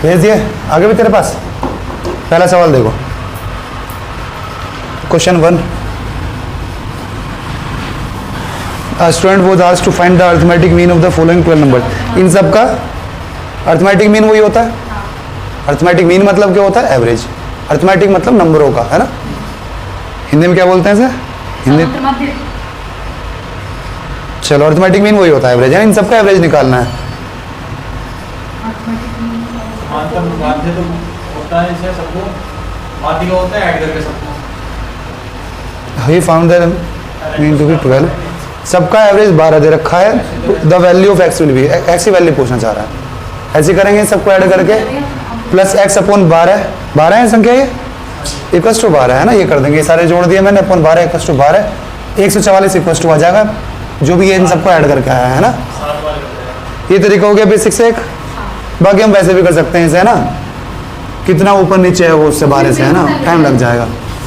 भेज दिए। आगे भी तेरे पास पहला सवाल देखो, question 1। A student was asked to find the arithmetic mean of the following 12 numbers। इन सब का अर्थमेटिक मीन वही होता है। अर्थमेटिक मीन मतलब क्या होता है? एवरेज। अर्थमेटिक मतलब नंबरों का, है ना। हिंदी में क्या बोलते हैं सर? हिंदी चलो अर्थमेटिक मीन वही होता है, एवरेज है। इन सबका एवरेज निकालना है। He found the mean to be 12। सबका एवरेज 12 दे रखा है। The value of X will be, X की वैल्यू पूछना चाह रहा है। ऐसे करेंगे सबको ऐड करके, प्लस एक्स अपॉन 12, 12 है संख्या ये, इक्वस टू 12 है ना। ये कर देंगे, ये सारे जोड़ दिए मैंने, upon 12 equals to 12, 144 equals to आ जाएगा, जो भी ये इन सबको ऐड करके आया है ना। ये तरीका हो गया बेसिक से एक। बाकी हम वैसे भी कर सकते हैं इसे, है ना। कितना ऊपर नीचे है वो उससे 12 से, है ना, टाइम लग जाएगा।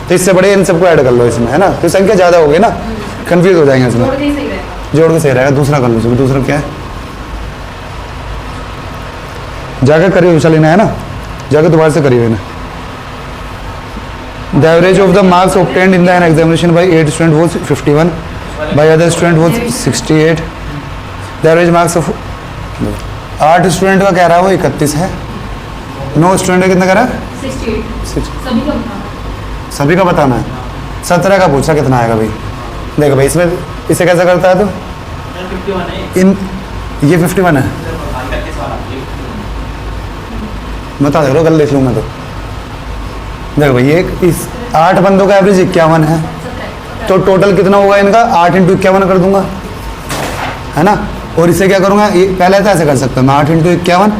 तो इससे बड़े इन सबको ऐड कर लो इसमें, है ना। तो संख्या ज़्यादा होगी ना, कंफ्यूज हो जाएंगे इसमें। जोड़ के सही रहेगा। दूसरा कर लो, दूसरा क्या है? जाकर करिए चलेना, है ना। जाकर दोबारा से करिए ना। The average of the marks obtained in the examination by 8 student was 51, by other student was 68। The average marks of 8 student का कह रहा है वो 31 है। 9 स्टूडेंट का कितना कह रहा है? 68। सभी का बताना है। 17 का पूछा कितना आएगा भाई। देखो भाई इसमें इसे कैसा करता है? तो इन ये 51 है, बता दे रहा कल देख लूँ मैं। तो देखो भाई एक इस 8 बंदों का एवरेज 51 है, तो टोटल कितना होगा इनका? 8 इंटू 51 कर दूंगा, है ना। और इसे क्या करूंगा? ये पहले तो ऐसे कर सकता हूँ मैं, 8 इंटू 51।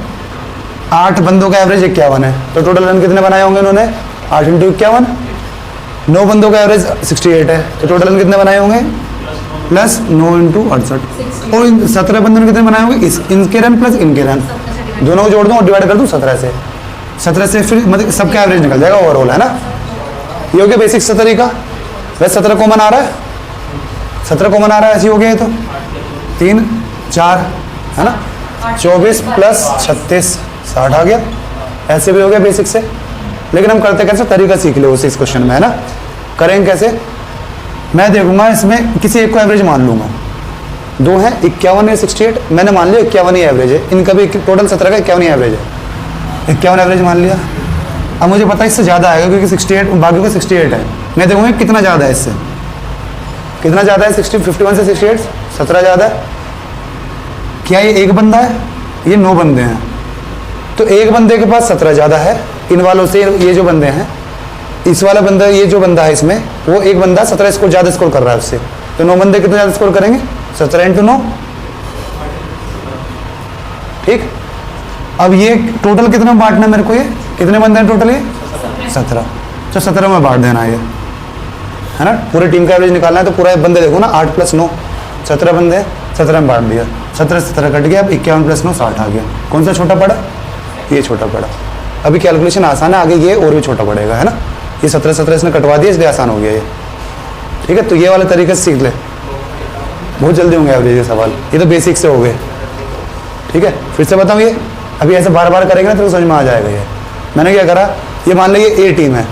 8 बंदों का एवरेज 51 है, तो टोटल रन कितने बनाए होंगे इन्होंने? 8 इंटू 51। 9 बंदों का एवरेज 68 है, तो टोटल रन कितने बनाए होंगे? Plus 9 into 68। और 17 बंदों ने कितने बनाए होंगे? इनके रन प्लस इनके रन, दोनों को जोड़ दूँ और डिवाइड कर दूँ 17 से। 17 से फिर मतलब सबका एवरेज निकल जाएगा ओवरऑल, है ना। ये हो गया बेसिक से तरीका। वैसे 17 कॉमन आ रहा है, 17 कॉमन आ रहा है, ऐसी हो गया ये। तो 3 4 है ना, 24 प्लस 36 60 आ गया। ऐसे भी हो गया बेसिक से। लेकिन हम करते कैसे? तरीका सीख लो उसी इस क्वेश्चन में, है ना। करेंगे कैसे? मैं देखूंगा इसमें किसी एक को एवरेज मान लूंगा। 2 है 51 है 68, मैंने मान लिया 51 ही एवरेज है। इनका भी टोटल 17 का 51 ही एवरेज है। 51 एवरेज मान लिया। अब मुझे पता है इससे ज़्यादा आएगा क्योंकि 68 बाकी का 68 है। मैं देखूंगा कितना ज़्यादा है इससे, कितना ज़्यादा है। 51 से 68 17 ज़्यादा है। क्या ये एक बंदा है? ये 9 बंदे हैं, तो एक बंदे के पास 17 ज़्यादा है इन वालों से। ये जो बंदे हैं, इस वाला बंदा, ये जो बंदा है इसमें, वो एक बंदा 17 स्कोर ज़्यादा स्कोर कर रहा है उससे। तो 9 बंदे कितने ज़्यादा स्कोर करेंगे? 17 इंटू 9, ठीक। अब ये टोटल कितना बांटना मेरे को? ये कितने बंदे हैं टोटल? ये 17। तो 17 में बांट देना ये, है ना। पूरी टीम का एवरेज निकालना है, तो पूरा बंदे देखो ना, 8 प्लस 9 17 बंदे हैं, 17 में बांट दिया। 17 से 17 कट गया। अब 51 प्लस 9 60 आ गया। कौन सा छोटा पड़ा? ये छोटा पड़ा। अभी कैलकुलेशन आसान है, आगे ये और भी छोटा पड़ेगा, है ना। ये 17 इसने कटवा दिया, इसलिए आसान हो गया ये, ठीक है। तो ये वाले तरीके से सीख ले, बहुत जल्दी होंगे एवरेज के सवाल। ये तो बेसिक से हो गए, ठीक है। फिर से बताऊँ, ये अभी ऐसे बार बार करेंगे ना तो समझ में आ जाएगा ये। मैंने क्या करा, ये मान लो ये ए टीम है,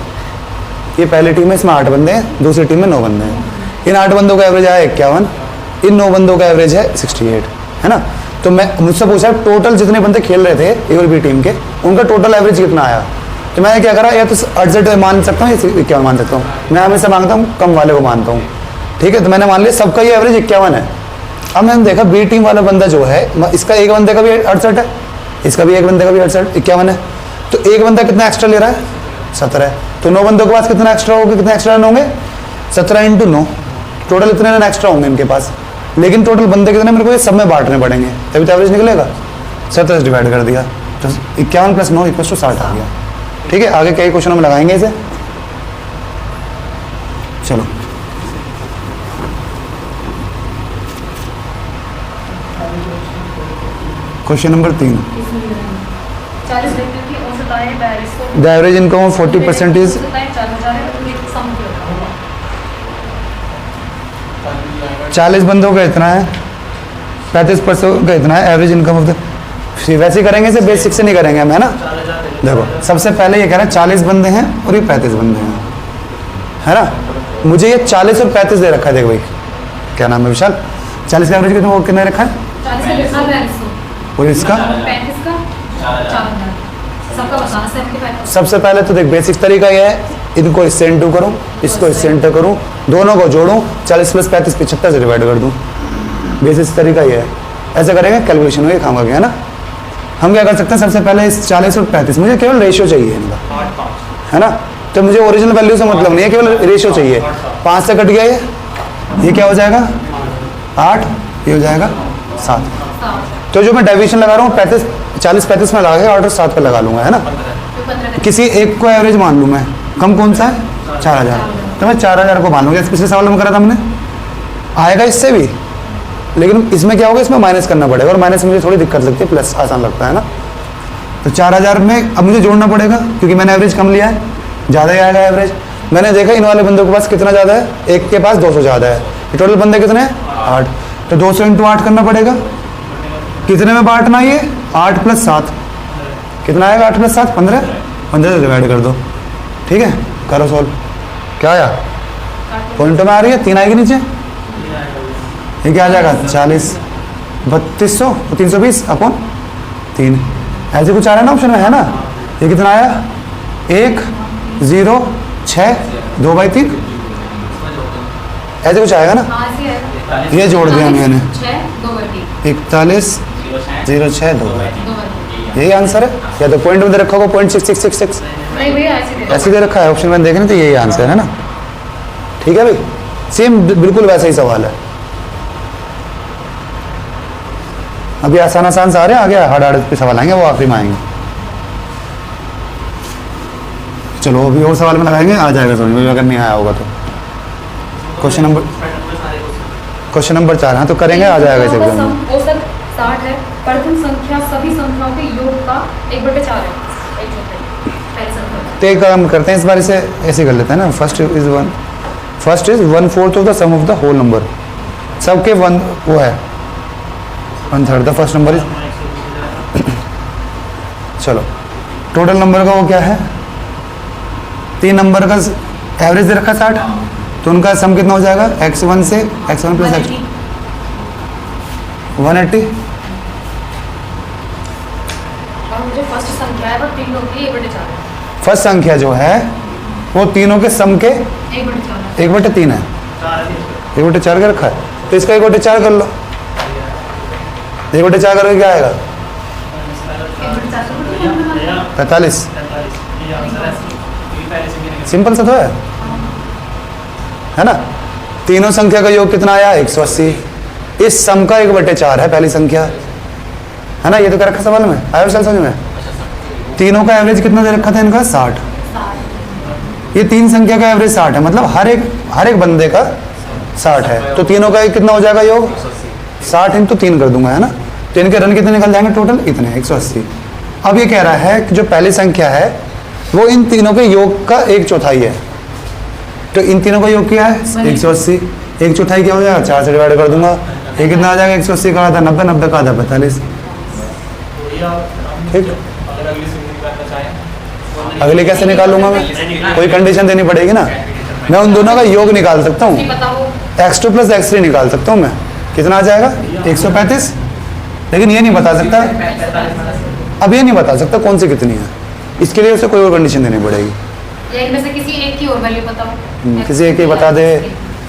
ये पहली टीम है, इसमें 8 बंदे हैं, दूसरी टीम में 9 बंदे हैं। इन 8 बंदों का एवरेज आया 51, इन 9 बंदों का एवरेज है 68, है ना। तो मैं मुझसे पूछा टोटल जितने बंदे खेल रहे थे ए और बी टीम के, उनका टोटल एवरेज कितना आया। तो मैंने क्या करा, या तो 68 मान सकता हूँ या 51 मान सकता हूँ। मैं हमेशा मांगता हूँ कम वाले को मानता हूँ, ठीक है। तो मैंने मान लिया सबका ये एवरेज 51 है। अब मैंने देखा बी टीम वाला बंदा जो है, इसका एक बंदे का भी 68 है, इसका भी एक बंदे का भी 51 है। तो एक बंदा कितना एक्स्ट्रा ले रहा है? 17 है। तो 9 बंदों के पास कितना एक्स्ट्रा होगा? कितने एक्स्ट्रा रन होंगे? 17 इंटू 9, टोटल इतने रन एक्स्ट्रा होंगे इनके पास। लेकिन टोटल बंदे कितने मेरे को ये सब में बांटने पड़ेंगे, तभी तो एवरेज निकलेगा। 17 से डिवाइड कर दिया, तो 51 प्लस 9 इक्वल टू 60 आ गया, ठीक है। आगे कई क्वेश्चनों में लगाएंगे इसे। चलो question number 3। The average income of 40% is 40 बंदों का इतना है, 35% का इतना है। एवरेज इनकम ऑफ द फिर वैसे ही करेंगे, इसे बेसिक से नहीं करेंगे हम, है ना। देखो सबसे पहले ये कह रहा है 40 बंदे हैं और ये 35 बंदे हैं, है ना। मुझे ये 40 और 35 दे रखा है। देख भाई क्या नाम है विशाल, 40 का एवरेज कितना कितने रखा है, 40 और इसका 35 का 4000 सबका बताना 75। सबसे पहले तो देख बेसिक तरीका ये है, इनको इससे इंटू करूँ, इसको इससे इंटू करूँ, दोनों को जोड़ूँ, 40 + 35 75 से डिवाइड कर दूँ। बेसिक तरीका ये है, ऐसे करेंगे कैलकुलेशन में काम आ गया, है ना। हम क्या कर सकते हैं, सबसे पहले इस 40 और 35 मुझे केवल रेशियो चाहिए इनका, है ना। तो मुझे ओरिजिनल वैल्यू से मतलब नहीं है, केवल रेशियो चाहिए। 5 से कट गया ये क्या हो जाएगा 8, ये हो जाएगा 7। तो जो मैं डेविएशन लगा रहा हूँ 40 35 में लगा के 8 और 7 पे लगा लूंगा, है ना। किसी एक को एवरेज मान लूँ मैं, कम कौन सा है 4000, तो मैं 4000 को मान लूँगा। पिछले सवाल में करा था हमने, आएगा इससे भी, लेकिन इसमें क्या होगा, इसमें माइनस करना पड़ेगा, और माइनस मुझे थोड़ी दिक्कत लगती है, प्लस आसान लगता है ना। तो 4000 में अब मुझे जोड़ना पड़ेगा, क्योंकि मैंने एवरेज कम लिया है, ज़्यादा ही आएगा एवरेज। मैंने देखा इन वाले बंदों के पास कितना ज़्यादा है, एक के पास 200 ज़्यादा है। टोटल बंदे कितने हैं 8, तो 200 × 8 करना पड़ेगा। कितने में बांटना ये 8 + 7 कितना आएगा, 8 + 7 15, 15 से डिवाइड कर दो, ठीक है। करो सॉल्व, क्या आया पॉइंटों में आ रही है, 3 आएगी नीचे, ये क्या आ जाएगा 40 3200 320 अपॉन 3, ऐसे कुछ आ रहा है ना ऑप्शन में, है ना। ये कितना आया 1 0 6 2/3, ऐसे कुछ आएगा ना। ये जोड़ दिया मैंने 41 0 6 2, यही आंसर है। या तो पॉइंट में दे रखा होगा 0.6666, ऐसे दे रखा है ऑप्शन में, देखें तो यही आंसर है ना। ठीक है भाई, सेम बिल्कुल वैसा ही सवाल है। अभी आसान आसान से आ रहे हैं, आगे हार्ड हार्ड पे सवाल आएंगे, वो आखिरी में आएंगे। चलो अभी और सवाल में लगाएंगे, आ जाएगा समझ में, अगर नहीं आया होगा तो। क्वेश्चन नंबर 4, हाँ तो करेंगे, आ जाएगा इस एग्जाम में। औसत 60 है, प्रथम संख्या सभी संख्याओं के योग का 1/4 है, पहली संख्या। तो एक काम करते हैं इस बार, इसे ऐसे कर लेते हैं ना। First is 1/4 of the sum of the whole number, सबके 1 वो है 1/3 द फर्स्ट नंबर इज। चलो टोटल नंबर का वो क्या है, 3 नंबर का एवरेज दे रखा 60, तो उनका सम कितना हो जाएगा, x1 से x1 + x2 180। और मुझे फर्स्ट संख्या है, पर तीनों की 1/4 है। फर्स्ट संख्या जो है वो तीनों के सम के 1/3 है, 1/4 का रखा है, तो इसका 1/4 कर लो। 1/4 करके क्या आएगा 45, सिंपल सा तो है ना। तीनों संख्या का योग कितना आया 180, इस सम का 1/4 है पहली संख्या, है ना। ये तो कर रखा सवाल में, आया विशाल समझ में। तीनों का एवरेज कितना दे रखा था इनका 60, ये 3 संख्या का एवरेज 60 है, मतलब हर एक बंदे का 60 है, तो तीनों का कितना हो जाएगा योग 60 × 3 कर दूंगा, है ना। तो इनके रन कितने निकल जाएंगे टोटल, इतने 180। अब ये कह रहा है कि जो पहली संख्या है वो इन तीनों के योग का 1/4 है, तो इन तीनों का योग क्या है 180, 1/4 क्या हो जाएगा 4 से डिवाइड कर दूंगा, ये कितना आ जाएगा 180 का आधा 90, 90 का आधा 45। ठीक, अगले कैसे निकालूंगा मैं, कोई कंडीशन देनी पड़ेगी ना। मैं उन दोनों का योग निकाल सकता हूँ, x2 + x3 निकाल सकता हूँ मैं, कितना आ जाएगा 135, लेकिन ये नहीं बता सकता, अब ये नहीं बता सकता कौन सी कितनी है, इसके लिए उसे कोई और कंडीशन देनी पड़ेगी। या इनमें से किसी एक की और वैल्यू बताओ, किसी एक ही बता दे,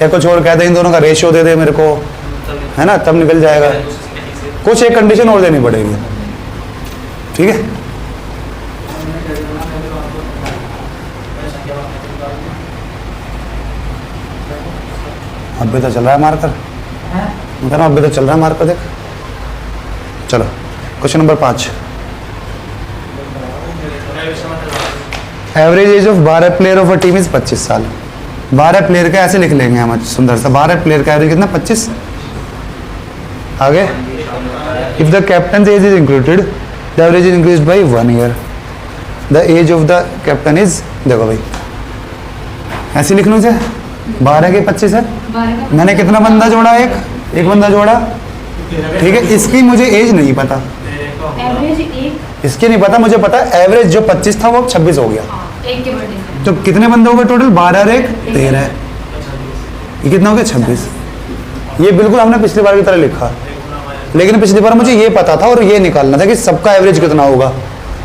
या कुछ और कह दे, इन दोनों का रेशियो दे दे मेरे को, है ना, तब निकल जाएगा। कुछ एक कंडीशन और देनी पड़ेगी, ठीक है। अभी तो चल रहा है मार्कर, मैं अभी तो चल रहा है मार्कर, देख। चलो question number 5, average age of 12 player of a team is 25 साल। 12 प्लेयर का ऐसे लिख लेंगे हम सुंदर सा, 12 प्लेयर का एवरेज कितना 25। आगे, if the captain age is included the average is increased by 1 year, the age of the captain is, देखो भाई ऐसे लिख लो, 12 के 25 है, मैंने कितना बंदा जोड़ा, एक बंदा जोड़ा, ठीक है। इसकी मुझे एज नहीं पता, एवरेज एक, इसकी नहीं पता, मुझे पता है एवरेज जो 25 था वो 26 हो गया। हाँ, एक के बर्थडे में। तो कितने बंदे हो गए टोटल? 12 और 1 13। ये कितना हो गया? 26। ये बिल्कुल हमने पिछली बार की तरह लिखा, लेकिन पिछली बार मुझे ये पता था और ये निकालना था कि सबका एवरेज कितना होगा।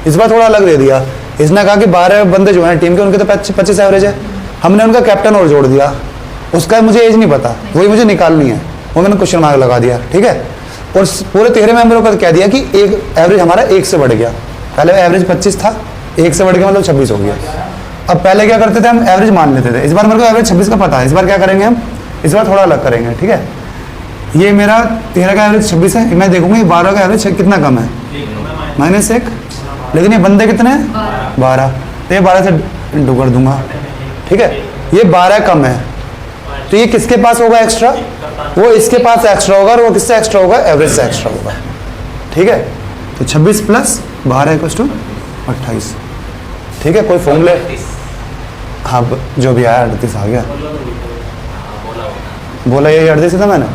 इस बार थोड़ा अलग दे दिया। इसने कहा कि 12 बंदे जो हैं टीम के, उनके तो 25 एवरेज है। हमने उनका कैप्टन और जोड़ दिया, उसका मुझे एज नहीं पता, वही मुझे निकालनी है, वो मैंने क्वेश्चन मार्क लगा दिया, ठीक है। और पूरे 13 मेंबरों का कह दिया कि एक एवरेज हमारा 1 से बढ़ गया। पहले एवरेज 25 था, 1 से बढ़ गया मतलब 26 हो गया। अब पहले क्या करते थे, हम एवरेज मान लेते थे। इस बार मेरे को एवरेज 26 का पता है। इस बार क्या करेंगे हम, इस बार थोड़ा अलग करेंगे, ठीक है। ये मेरा 13 का एवरेज 26 है, मैं देखूंगा ये 12 का एवरेज कितना कम है, -1। लेकिन ये बंदे कितने हैं? 12, तो ये 12 से इंटू कर दूंगा, ठीक है। ये 12 कम है, तो ये किसके पास होगा एक्स्ट्रा? वो इसके पास एक्स्ट्रा होगा, और वो किससे एक्स्ट्रा होगा? एवरेज से एक्स्ट्रा होगा, ठीक है। तो 26 + 12 = 28, ठीक है। कोई फॉर्मूले? हाँ, जो भी आया 38 आ गया। बोला यही 38 था मैंने,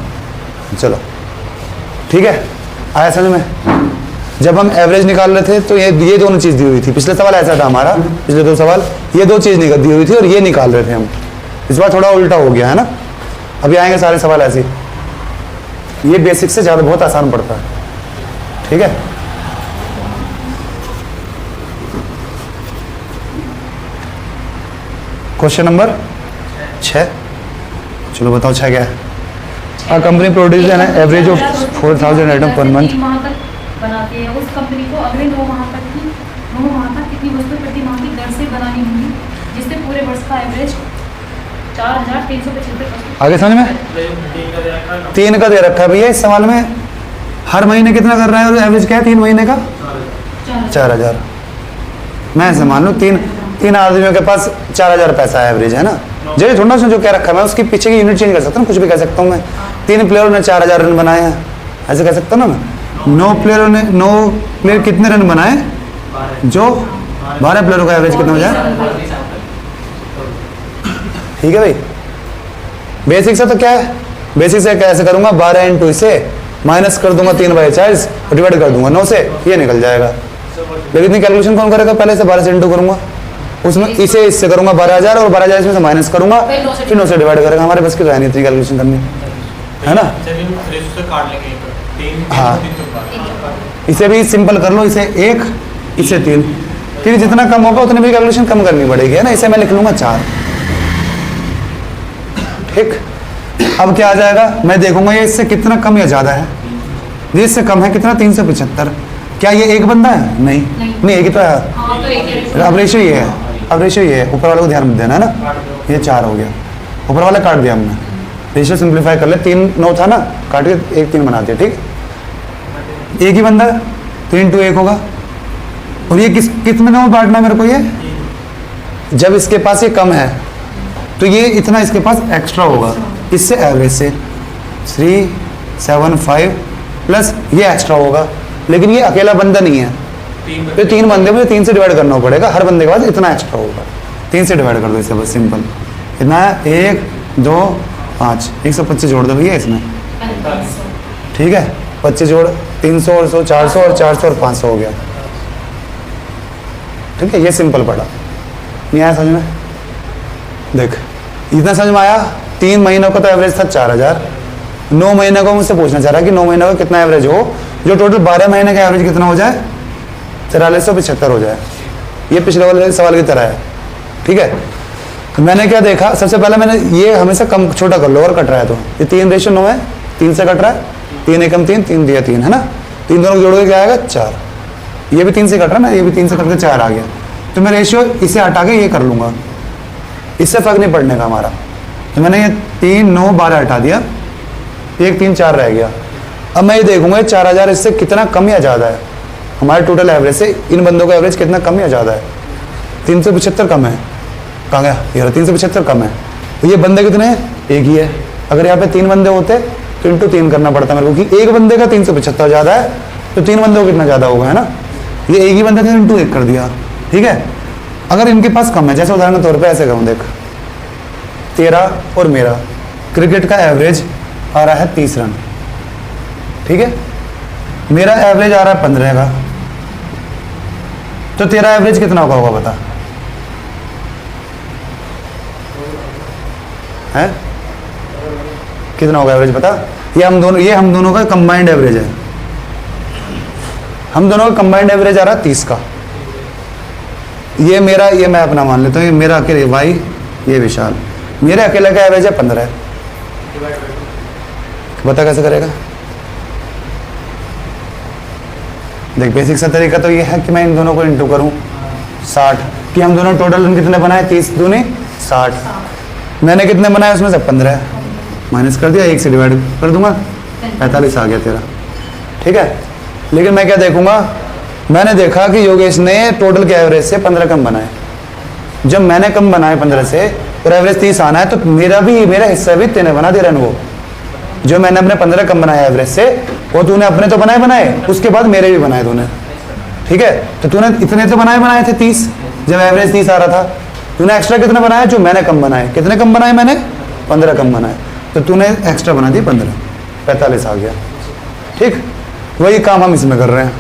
चलो ठीक है। आया समझ में? जब हम एवरेज निकाल रहे थे तो ये दोनों चीज़ दी हुई थी। पिछले सवाल ऐसा था हमारा, पिछले 2 सवाल ये 2 चीज़ दी हुई थी और ये निकाल रहे थे हम। इस बार थोड़ा उल्टा हो गया है ना। अभी आएंगे सारे सवाल ऐसे, ये बेसिक से ज़्यादा बहुत आसान पड़ता है, ठीक है। क्वेश्चन नंबर 6, चलो बताओ 6 क्या है? A company produces an average of 4,000 item per month. माह तक बनाती है, उस कंपनी को अगले 9 माह तक कितनी वस्तु प्रति माह की दर से बनानी होगी, जिससे पूरे वर्ष का एवरेज 4,375। आगे समझ में? 3 का दे रखा है भैया इस सवाल में। हर महीने कितना कर रहा है और एवरेज क्या है 3 महीने का? 4,000। मैं ऐसे मान लूँ 3 आदमियों के पास 4,000 पैसा एवरेज है ना। जैसे थोड़ा सा जो क्या रखा है, मैं उसके पीछे की यूनिट चेंज कर सकता हूँ, कुछ भी कह सकता हूँ मैं। 3 प्लेयरों ने 4,000 रन बनाए हैं, ऐसे कह सकता हूँ ना मैं। 9 प्लेयर कितने रन बनाए? जो 12 प्लेयरों का एवरेज कितना हो जाए? ठीक है भाई। बेसिक से तो क्या है, बेसिक से कैसे करूंगा? 12 × इसे माइनस कर दूंगा 3/40 और डिवाइड कर दूंगा 9 से, ये निकल जाएगा। लेकिन इतनी कैलकुलेशन कौन करेगा? पहले से 12 से इंटू करूंगा, उसमें इसे इससे करूंगा 12,000 और 12,000 इसमें से माइनस करूंगा, फिर 9 से डिवाइड करेगा। हमारे बस की नहीं इतनी कैलकुलेशन करनी, है ना। हाँ, इसे भी सिंपल कर लो, इसे 1 इसे 3, फिर जितना कम होगा उतनी भी कैलकुलेशन कम करनी पड़ेगी, है ना। इसे मैं लिख लूंगा 4, ठीक। अब क्या आ जाएगा? मैं देखूंगा ये इससे कितना कम या ज्यादा है। ये इससे कम है कितना? 375। क्या ये एक बंदा है? नहीं, एक ही तो है। अब रेशियो ये है, अब रेशियो ये है। ऊपर वाले को ध्यान में देना है ना। ये 4 हो गया, ऊपर वाला काट दिया हमने। रेशियो सिंप्लीफाई कर ले, 3 9 था ना, काट के 1 3 बना दिया, ठीक। एक ही बंदा है, 3 × 1 होगा। और ये कितने में बांटना है मेरे को? ये जब इसके पास ये कम है तो ये इतना इसके पास एक्स्ट्रा होगा, इससे एवरेज से 375 प्लस ये एक्स्ट्रा होगा। लेकिन ये अकेला बंदा नहीं है, तो 3 बंदे मुझे 3 से डिवाइड करना पड़ेगा। हर बंदे के पास इतना एक्स्ट्रा होगा, 3 से डिवाइड कर दो इसे, बस सिंपल। इतना है 1 2 5, 125 जोड़ दो भैया इसमें, ठीक है। 25 जोड़ 300 और 100 400 और 400 और 500 हो गया, ठीक है। ये सिंपल पड़ा, नहीं आया समझ में? देख इतना समझ में आया। 3 महीनों का तो एवरेज था 4,000। 9 महीने को मुझसे पूछना चाह रहा है कि 9 महीने का कितना एवरेज हो, जो टोटल 12 महीने का एवरेज कितना हो जाए? 4,475 हो जाए। ये पिछले वाले सवाल की तरह है, ठीक है। तो मैंने क्या देखा, सबसे पहले मैंने ये हमेशा कम छोटा कर लो, और कट रहा है तो ये 3:9 है, 3 से कट रहा है, 3 एकम 3, 3 दिया 3, है ना। 3 दोनों को जोड़ोगे क्या आएगा? 4। ये भी 3 से कट रहा है ना, ये भी 3 से कट के 4 आ गया। तो मैं रेशियो इसे हटा के ये कर लूँगा, इससे फर्क नहीं पड़ने का हमारा। तो मैंने ये 3 9 12 हटा दिया, 1 3 4 रह गया। अब मैं ये देखूंगा 4,000 इससे कितना कम या ज़्यादा है। हमारे टोटल एवरेज से इन बंदों का एवरेज कितना कम या ज़्यादा है? 375 कम है। कहाँ गया? ये 375 कम है। तो ये बंदे कितने हैं? एक ही है। अगर यहाँ पे 3 बंदे होते तो इंटू 3 करना पड़ता मेरे को, कि एक बंदे का 375 ज़्यादा है तो 3 बंदों को कितना ज़्यादा होगा, है ना। ये एक ही बंदे का इंटू 1 कर दिया, ठीक है। अगर इनके पास कम है, जैसे उदाहरण के तौर पर ऐसे कहूँ, देख तेरा और मेरा क्रिकेट का एवरेज आ रहा है 30 रन, ठीक है। मेरा एवरेज आ रहा है 15 का, तो तेरा एवरेज कितना होगा बता? है कितना होगा एवरेज बता? ये हम दोनों का कंबाइंड एवरेज है। हम दोनों का कंबाइंड एवरेज आ रहा है 30 का। ये मेरा, ये मैं अपना मान लेता हूँ, ये मेरा अकेले भाई, ये विशाल, मेरे अकेले का एवरेज है 15। बता कैसे करेगा? देख बेसिक सा तरीका तो ये है कि मैं इन दोनों को इंटू करूं 60, कि हम दोनों टोटल कितने बनाए, 30 दूनी 60। मैंने कितने बनाए उसमें से 15, माइनस कर दिया, 1 से डिवाइड कर दूंगा, 45 आ गया तेरा। ठीक है, लेकिन मैं क्या देखूंगा, मैंने देखा कि योगेश ने टोटल के एवरेज से 15 कम बनाए। जब मैंने कम बनाए 15 से और एवरेज 30 आना है, तो मेरा हिस्सा भी तेने बना दिया। वो जो मैंने अपने 15 कम बनाया एवरेज से, वो तूने अपने तो बनाए, उसके बाद मेरे भी बनाए तूने। ठीक है, तो तूने इतने तो बनाए थे 30, जब एवरेज 30 आ रहा था। तूने एक्स्ट्रा कितने बनाए? जो मैंने कम बनाए। कितने कम बनाए मैंने? 15 कम बनाए, तो तूने एक्स्ट्रा बना दिए 15, 45 आ गया। ठीक, वही काम हम इसमें कर रहे हैं।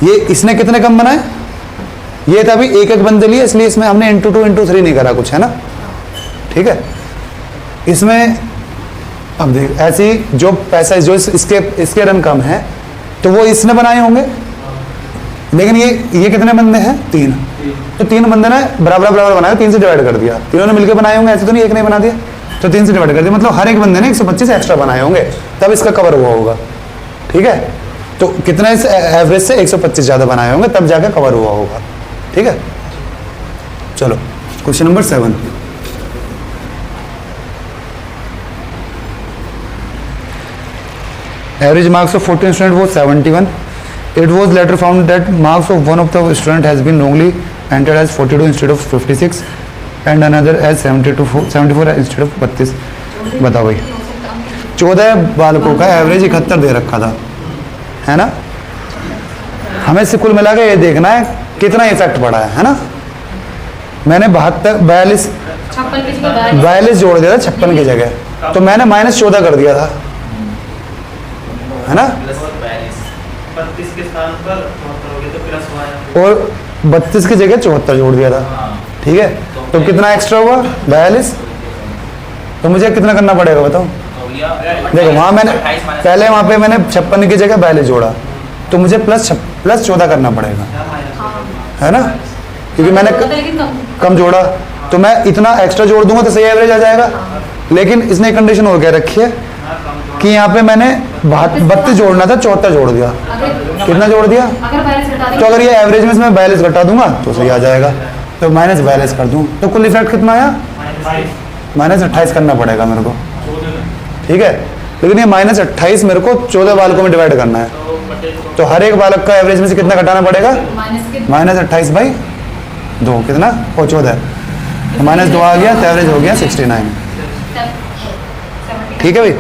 ये इसने कितने कम बनाए? ये था अभी एक एक बंदे लिए, इसलिए इसमें हमने इंटू 2 इंटू 3 नहीं करा कुछ, है ना। ठीक है, इसमें अब देख ऐसी जो पैसा जो इसके रन कम है, तो वो इसने बनाए होंगे। लेकिन ये कितने बंदे हैं? 3। तो 3 बंदे ने बराबर बनाया, 3 से डिवाइड कर दिया। तीनों ने मिलकर बनाए होंगे, ऐसे तो नहीं एक ने बना दिया, तो 3 से डिवाइड कर दिया। मतलब हर एक बंदे ने 125 एक्स्ट्रा बनाए होंगे, तब इसका कवर हुआ होगा। ठीक है, तो कितना इस एवरेज से 125 ज़्यादा बनाए होंगे, तब जाकर कवर हुआ होगा। ठीक है, चलो question number 7। Average marks of 14 students was 71. It was later found that marks of one of the student has been wrongly entered as 42 instead of 56 and another as 74 instead of 32. बताओ भाई, 14 बालकों का average 71 दे रखा था, है ना। हमें से कुल मिला के ये देखना है कितना इफेक्ट पड़ा है ना। मैंने 42 जोड़ दिया था 56 की जगह, तो मैंने -14 कर दिया था, है ना। 32 के स्थान पर 74 हो गया, तो प्लस हुआ है, और 32 की जगह 74 जोड़ दिया था। ठीक है, तो कितना एक्स्ट्रा हुआ? 42। तो मुझे कितना करना पड़ेगा बताओ? देखो वहाँ मैंने पहले वहाँ पे मैंने 56 की जगह 42 जोड़ा, तो मुझे प्लस 14 करना पड़ेगा, है ना, क्योंकि मैंने कम जोड़ा। तो मैं इतना एक्स्ट्रा जोड़ दूंगा तो सही एवरेज आ जाएगा। लेकिन इसने कंडीशन और क्या रखी है कि यहाँ पे मैंने 32 जोड़ना था, 74 जोड़ दिया। कितना जोड़ दिया? तो अगर ये एवरेज में मैं 42 घटा दूंगा तो सही आ जाएगा। तो -42 कर दूं, तो कुल इफेक्ट कितना आया? -28 करना पड़ेगा मेरे को। ठीक है, लेकिन ये -28 मेरे को 14 बालकों में डिवाइड करना है, तो हर एक बालक का एवरेज में से कितना घटाना पड़ेगा? -28/2 कितना? और 14, तो -2 आ गया, तो एवरेज हो गया 69। ठीक है भाई,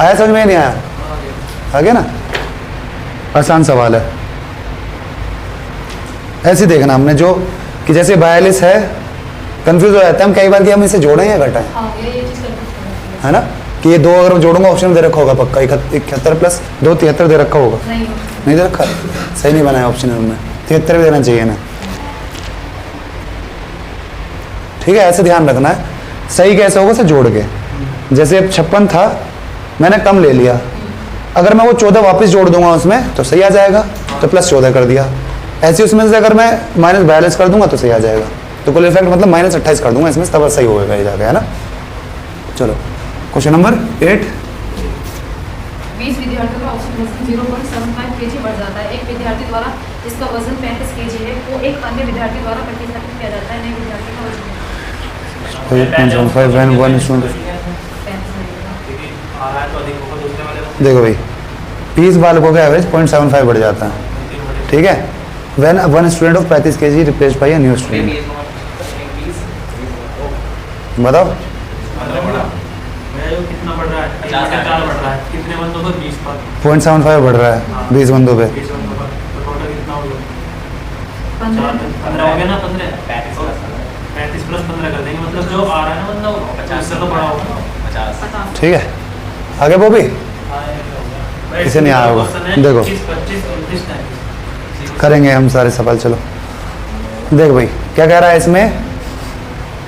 आया समझ में? नहीं आया? आ गया ना, आसान सवाल है। ऐसे देखना हमने जो कि जैसे 42 है, कंफ्यूज हो जाता है हम कई बार कि हम इसे जोड़ें या घटाएं, है ना। कि ये 2 अगर जोड़ूंगा ऑप्शन दे रखा होगा पक्का, 71 + 2 73 दे रखा होगा, नहीं दे रखा, सही नहीं बनाया ऑप्शन में, 73 भी देना चाहिए ना। ठीक है, ऐसे ध्यान रखना है। सही कैसे होगा? से जोड़ के, जैसे 56 था मैंने कम ले लिया, अगर मैं वो 14 वापस जोड़ दूंगा उसमें तो सही आ जाएगा, तो +14 कर दिया। ऐसे उसमें से अगर मैं -42 कर दूंगा तो सही आ जाएगा। तो कुल इफेक्ट मतलब -28 कर दूंगा इसमें, तब सही होगा ये जाके, है ना। चलो क्वेश्चन नंबर 8। 20 विद्यार्थियों का औसत वजन 0.75 kg बढ़ जाता है। एक विद्यार्थी द्वारा इसका वजन 35 kg है, वो एक अन्य विद्यार्थी द्वारा प्रतिस्थापित किया जाता है। नए विद्यार्थी का वजन 8.75 when one student। देखो भाई, 20 बालकों का एवरेज 0.75 बढ़ जाता है। ठीक है, when one student of 35 kg replaced by a new student। बताओ कितना बढ़ रहा है? 4 बढ़ रहा है, कितने बंदों पर? 20 पर 0.75 बढ़ रहा है 20 बंदों पे। 20 बंदों पर, तो टोटल कितना हो गया? 15 हो गया ना। 35 + 15 कर देंगे, मतलब जो आ रहा है ना बंदा, 50 से तो बड़ा होगा 50। ठीक है, आगे वो भी इसे नहीं आया होगा। देखो 25, 29 टाइम करेंगे हम सारे सवाल, चलो देख भाई क्या कह रहा है इसमें,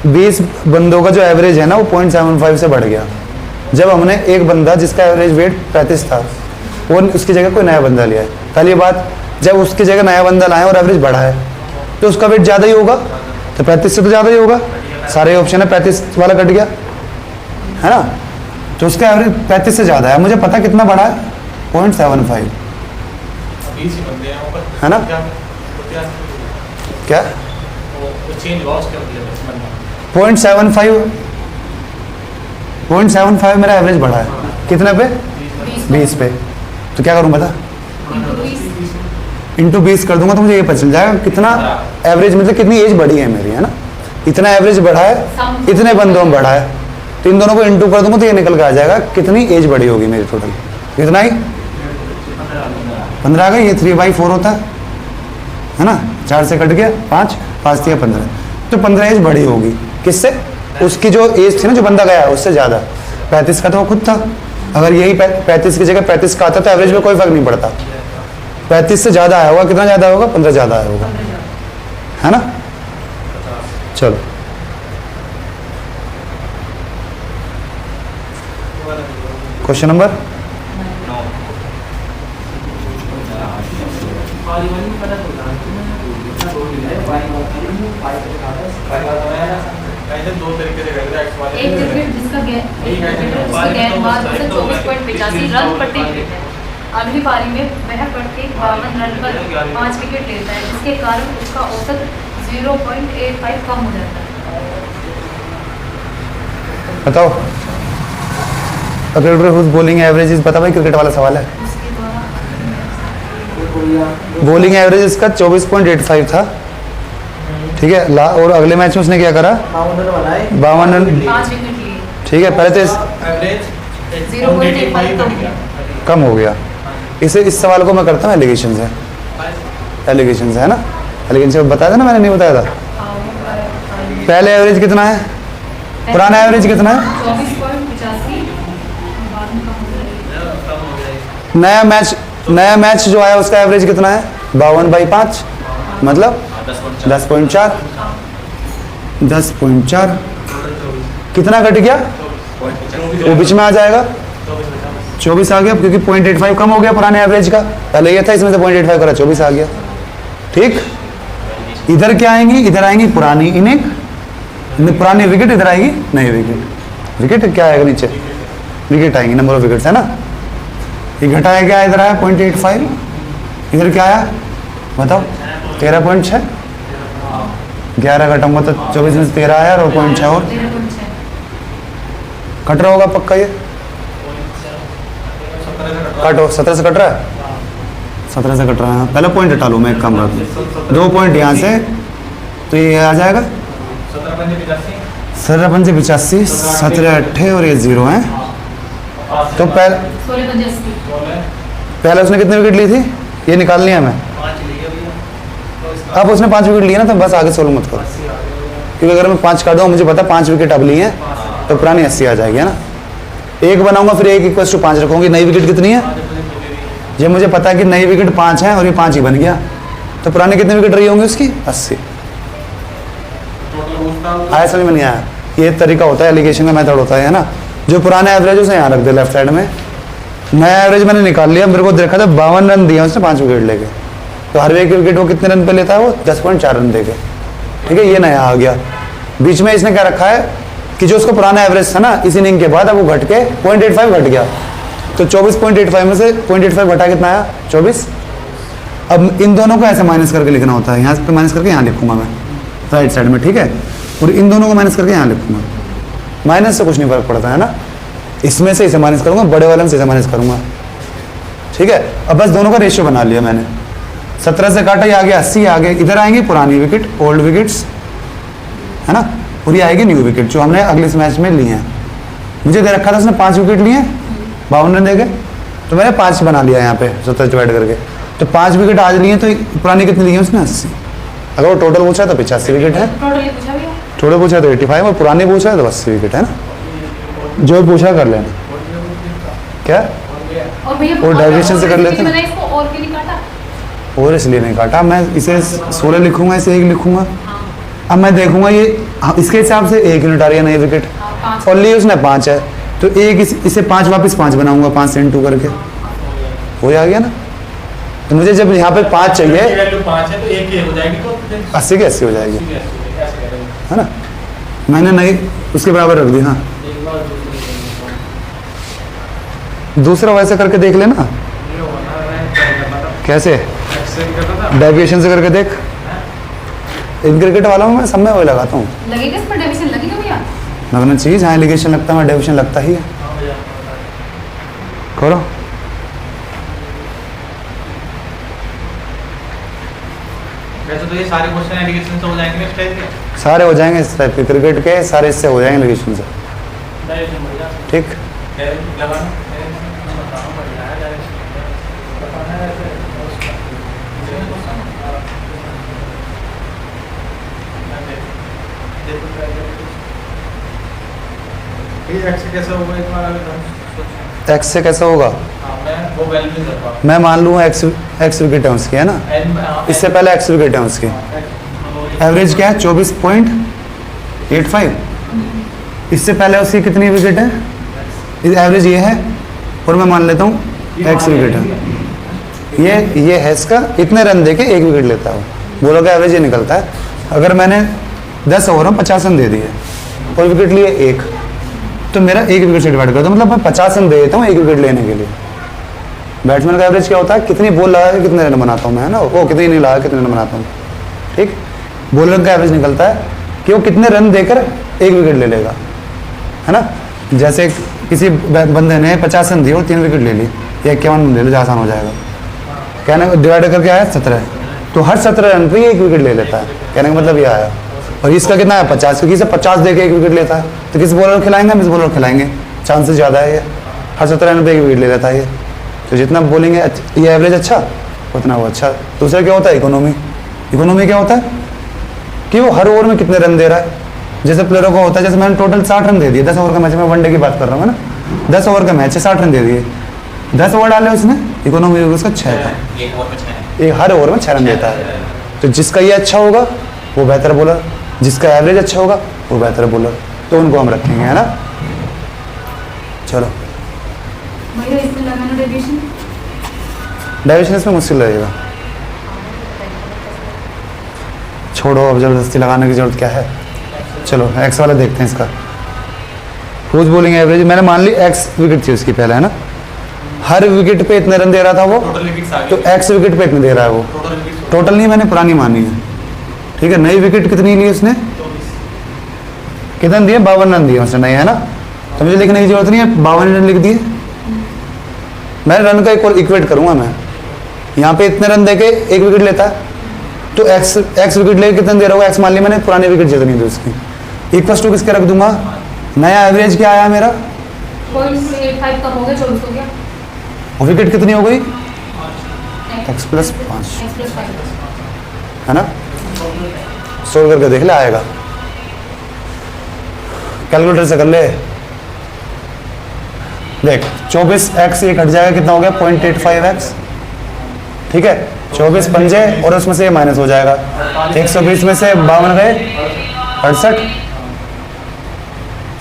20 बंदों का जो एवरेज है ना वो 0.75 से बढ़ गया जब हमने एक बंदा जिसका एवरेज वेट 35 था वो उसकी जगह कोई नया बंदा लिया है। पहली बात, जब उसकी जगह नया बंदा लाए और एवरेज बढ़ा है तो उसका वेट ज़्यादा ही होगा, तो 35 से तो ज़्यादा ही होगा, सारे ऑप्शन है 35 वाला कट गया है ना, तो उसका एवरेज 35 से ज़्यादा है। मुझे पता कितना बढ़ा है 0.75 है ना, क्या 0.75 मेरा एवरेज बढ़ा है कितने पे, 20 पे, तो क्या करूँ बता, इंटू 20 कर दूंगा तो मुझे ये पता चल जाएगा कितना एवरेज, मतलब कितनी एज बढ़ी है मेरी, है ना, इतना एवरेज बढ़ा है, इतने बंदों में बढ़ा है, तो इन दोनों को इंटू कर दूंगा तो ये निकल के आ जाएगा कितनी एज बढ़ी होगी मेरी टोटल, कितना ही 15 आ गई, ये 3/4 होता है ना, 4 से कट गया 5, 5 दिया 15, तो 15 एज बढ़ी होगी किससे, उसकी जो एज थी ना जो बंदा गया उससे ज़्यादा। 35 का तो वो खुद था, अगर यही 35 की जगह 35 का आता तो एवरेज में कोई फर्क नहीं पड़ता, 35 से ज़्यादा आया होगा, कितना ज़्यादा होगा 15 ज़्यादा आया होगा, है ना। चलो क्वेश्चन नंबर एक क्रिकेट जिसका गेंदबाज 24.85 रन प्रति विकेट है, अगली पारी में वह प्रत्येक 52 रन पर 5 विकेट लेता है, जिसके कारण उसका औसत 0.85 कम हो जाता है। बताओ, cricketer whose bowling average is, पता भाई क्रिकेट वाला सवाल है, उसके द्वारा बॉलिंग एवरेज इसका 24.85 था, ठीक है, और अगले मैच में उसने क्या करा 52 रन, 5 विकेट लिए, ठीक है, पहले तो 0.85 कम किया। कम हो गया। इसे इस सवाल को मैं करता हूँ एलिगेशन से, एलिगेशन से है ना, एलिगेशन से बताया था ना मैंने, नहीं बताया था। पहले एवरेज कितना है, पुराना एवरेज कितना है, 24.85, नया मैच जो आया उसका एवरेज कितना है 52/5 मतलब 10.4, 10.4 कितना घट गया, वो बीच में आ जाएगा 24 आ गया, क्योंकि 0.85 कम हो गया पुराने एवरेज का, पहले ये था इसमें से 0.85 करा 24 आ गया, ठीक। इधर क्या आएंगी, इधर आएंगी पुरानी इनिंग, पुरानी विकेट, इधर आएगी नई विकेट, विकेट क्या आएगा नीचे, विकेट आएंगी, नंबर ऑफ विकेट्स है ना, ये घटाया क्या, इधर आया 0.85, इधर क्या आया बताओ 13.6, 11 घटाऊंगा तो 24 में से 13 आया और 0.6 और 13.6 कट रहा होगा पक्का, ये काटो 17 से कट रहा है, 17 से कट रहा है, पहले पॉइंट हटा लूँ मैं, एक काम करता हूँ 2 पॉइंट यहाँ से, तो ये आ जाएगा 17 × 85, 17 8 और ये 0 है, तो पहले उसने कितनी विकेट ली थी ये निकालनी है हमें, अब उसने 5 विकेट लिए ना तो बस आगे सोल्व मत करो, क्योंकि अगर मैं 5 काट दूँ मुझे पता 5 विकेट अब ली है तो पुरानी 80 आ जाएगी, है ना। एक बनाऊंगा फिर 1 = 5 रखूंगी, नई विकेट कितनी है, ये मुझे पता है कि नई विकेट 5 है और ये 5 ही बन गया, तो पुरानी कितनी विकेट रही होंगी उसकी 80। आया समझ में नहीं आया, ये तरीका होता है एलिगेशन का मेथड होता है ना, जो पुराना एवरेज उसे यहाँ रख दे लेफ्ट साइड में, नया एवरेज मैंने निकाल लिया, मेरे को देखा था 52 रन दिया उसने 5 विकेट लेके, तो हर एक विकेट वो कितने रन पे लेता है, वो 10.4 रन देके, ठीक है, ये नया आ गया। बीच में इसने क्या रखा है कि जो उसका पुराना एवरेज था ना इस इनिंग के बाद, अब वो घट के 0.85 घट गया, तो 24.85 में से 0.85 घटा कितना आया 24। अब इन दोनों को ऐसे माइनस करके लिखना होता है, यहाँ पे माइनस करके यहाँ लिखूंगा मैं राइट साइड में, ठीक है, और इन दोनों को माइनस करके यहाँ लिखूंगा, माइनस से कुछ नहीं फर्क पड़ता है ना, इसमें से इसे माइनस करूंगा, बड़े वाले में से इसे माइनस करूंगा, ठीक है। अब बस दोनों का रेशियो बना लिया मैंने, 17 से काटा, ये आ गया 80, आ गए, इधर आएंगी पुरानी विकेट ओल्ड विकेट्स, है ना, और ये आएगी न्यू विकेट जो हमने अगले मैच में लिए हैं। मुझे दे रखा था उसने 5 विकेट लिए 52 रन देके, तो मैंने 5 बना लिया यहाँ पे 17 डिवाइड करके, तो 5 विकेट आज लिए तो पुरानी कितनी ली है उसने 80, अगर वो टोटल पूछा तो 85 विकेट है, टोटल पूछा तो 85 और पुरानी पूछा है तो 80 विकेट है ना, जो पूछा कर लेना। क्या और भैया और डेविएशन से कर लेते हैं। मैंने इसको और क्यों नहीं काटा? और इसलिए नहीं काटा, मैं इसे 16 लिखूंगा, इसे 1 लिखूंगा। हाँ अब मैं देखूंगा ये इसके हिसाब से 1 यूनिट आ रही है नई विकेट, हाँ, 5 और ली उसने 5 है, तो एक इसे 5 वापस 5 बनाऊंगा, 5 से इंटू करके वो आ गया ना। तो मुझे जब यहाँ पे 5 चाहिए, 5 है तो एक हो जाएगी, तो 80 की 80 हो जाएगी, 80 ऐसे करेंगे। है ना। मैंने नहीं उसके बराबर रख दी। हाँ एक बार दूसरा वैसे करके देख लेना। ये होना है, मतलब कैसे? एक्सचेंज करता था। डेविएशन से करके देख। इन क्रिकेट वाला में मैं सब में वही लगाता हूँ, लगेगा इस पर डेविएशन लगेगा भैया? लगना चाहिए, जहाँ एलिगेशन लगता है वहाँ डेविएशन लगता ही है। हाँ भैया, पता है। करो। वैसे तो ये सारे क्वेश्चन एलिगेशन से हो जाएंगे नेक्स्ट टाइम के। सारे हो जाएंगे इस टाइप के, क्रिकेट के सारे इससे हो जाएंगे एलिगेशन से। डायरेक्शन बढ़ जाता है। ठीक। डायरेक्ट लगाना, डायरेक्शन बताना बढ़िया है, डायरेक्शन बताना है ऐसे और उसका ये एक्स कैसे होगा एक बार अगर हम सोचें। एक्स से कैसा होगा? हाँ, मैं वो वैल्यू नहीं कर पा मैं मान लूँगा एक्स विकेट है उसकी, है ना। इससे पहले एक्स विकेट है उसकी। एवरेज क्या है? 24.85। इससे पहले उसकी कितनी विकेट है? एवरेज ये है, और मैं मान लेता हूँ एक्स विकेट है। ये है इसका, इतने रन देके 1 विकेट लेता है बोलो का एवरेज ये निकलता है। अगर मैंने 10 ओवर में 50 रन दे दिए और विकेट लिए 1, तो मेरा 1 विकेट से डिवाइड कर दो, मतलब मैं 50 रन दे देता हूँ 1 विकेट लेने के लिए। बैट्समैन का एवरेज क्या होता है? कितनी बॉल लगा के कितने रन बनाता हूँ मैं, है ना। वो कितनी नहीं लगा कितने रन बनाता हूँ, ठीक। बॉलर का एवरेज निकलता है कि वो कितने रन देकर 1 विकेट ले लेगा, है ना। जैसे किसी बंदे ने 50 रन दिए और 3 विकेट ले ली, या 51 रन ले लो, आसान हो जाएगा। कहने को डिवाइड करके आया 17, तो हर 17 रन पे 1 विकेट ले लेता है, कहने का मतलब ये आया। और इसका कितना है? 50, क्योंकि इसे 50 देके 1 विकेट लेता है, तो किस बॉलर को खिलाएंगे? हम इस बॉलर को खिलाएंगे, चांसेस ज़्यादा है ये। हर 17 रन पे 1 विकेट ले लेता है ये, तो जितना बोलेंगे ये एवरेज अच्छा उतना वो अच्छा। दूसरा क्या होता है? इकोनॉमी। इकोनॉमी क्या होता है कि वो हर ओवर में कितने रन दे रहा है। जैसे प्लेयरों को होता है, जैसे मैंने टोटल 60 रन दे दिए 10 ओवर का मैच में, वनडे की बात कर रहा हूँ, है ना। 10 ओवर का मैच है, 60 रन दे दिए, 10 ओवर डाले उसने, इकोनॉमी उसका 6 था। एक हर ओवर में 6 रन देता है। तो जिसका ये अच्छा होगा वो बेहतर बॉलर, जिसका एवरेज अच्छा होगा वो बेहतर बॉलर, तो उनको हम रखेंगे, है ना। चलो भैया इसमें लगाना डेविएशन? डेविएशन इसमें मुश्किल लगेगा, छोड़ो, अब ज़बरदस्ती लगाने की जरूरत क्या है। चलो एक्स वाला देखते हैं इसका। रोज बॉलिंग एवरेज मैंने मान ली एक्स विकेट थी उसकी पहले, है ना। हर विकेट पे इतने रन दे रहा था वो, तो एक्स विकेट पे इतने दे रहा है वो। टोटल नहीं, मैंने पुरानी मानी है, ठीक है। नई विकेट कितनी ली उसने? कितने दिए? 52 रन दिए उसने नए, है ना। तो मुझे लिखने की जरूरत नहीं है, 52 रन लिख दिए। मैं रन का एक और इक्वेट करूंगा मैं, यहाँ पे इतने रन देके 1 विकेट लेता है, तो एक्स विकेट लेके कितने दे रहा होगा? एक्स मान ली मैंने पुरानी विकेट जितनी थी उसकी, इक्वल्स टू किसके रख दूंगा? नया एवरेज क्या आया मेरा? 0.85 का हो गया, 24 हो गया। और विकेट कितनी हो गई? X plus 5, X plus 5। है ना। सोल्व करके देख ले, आएगा। कैलकुलेटर से कर ले, देख 24x एक हट जाएगा, कितना हो गया? 0.85x, ठीक है। 24 पंजे और उसमें से ये माइनस हो जाएगा, 120 में से 52 गए 68,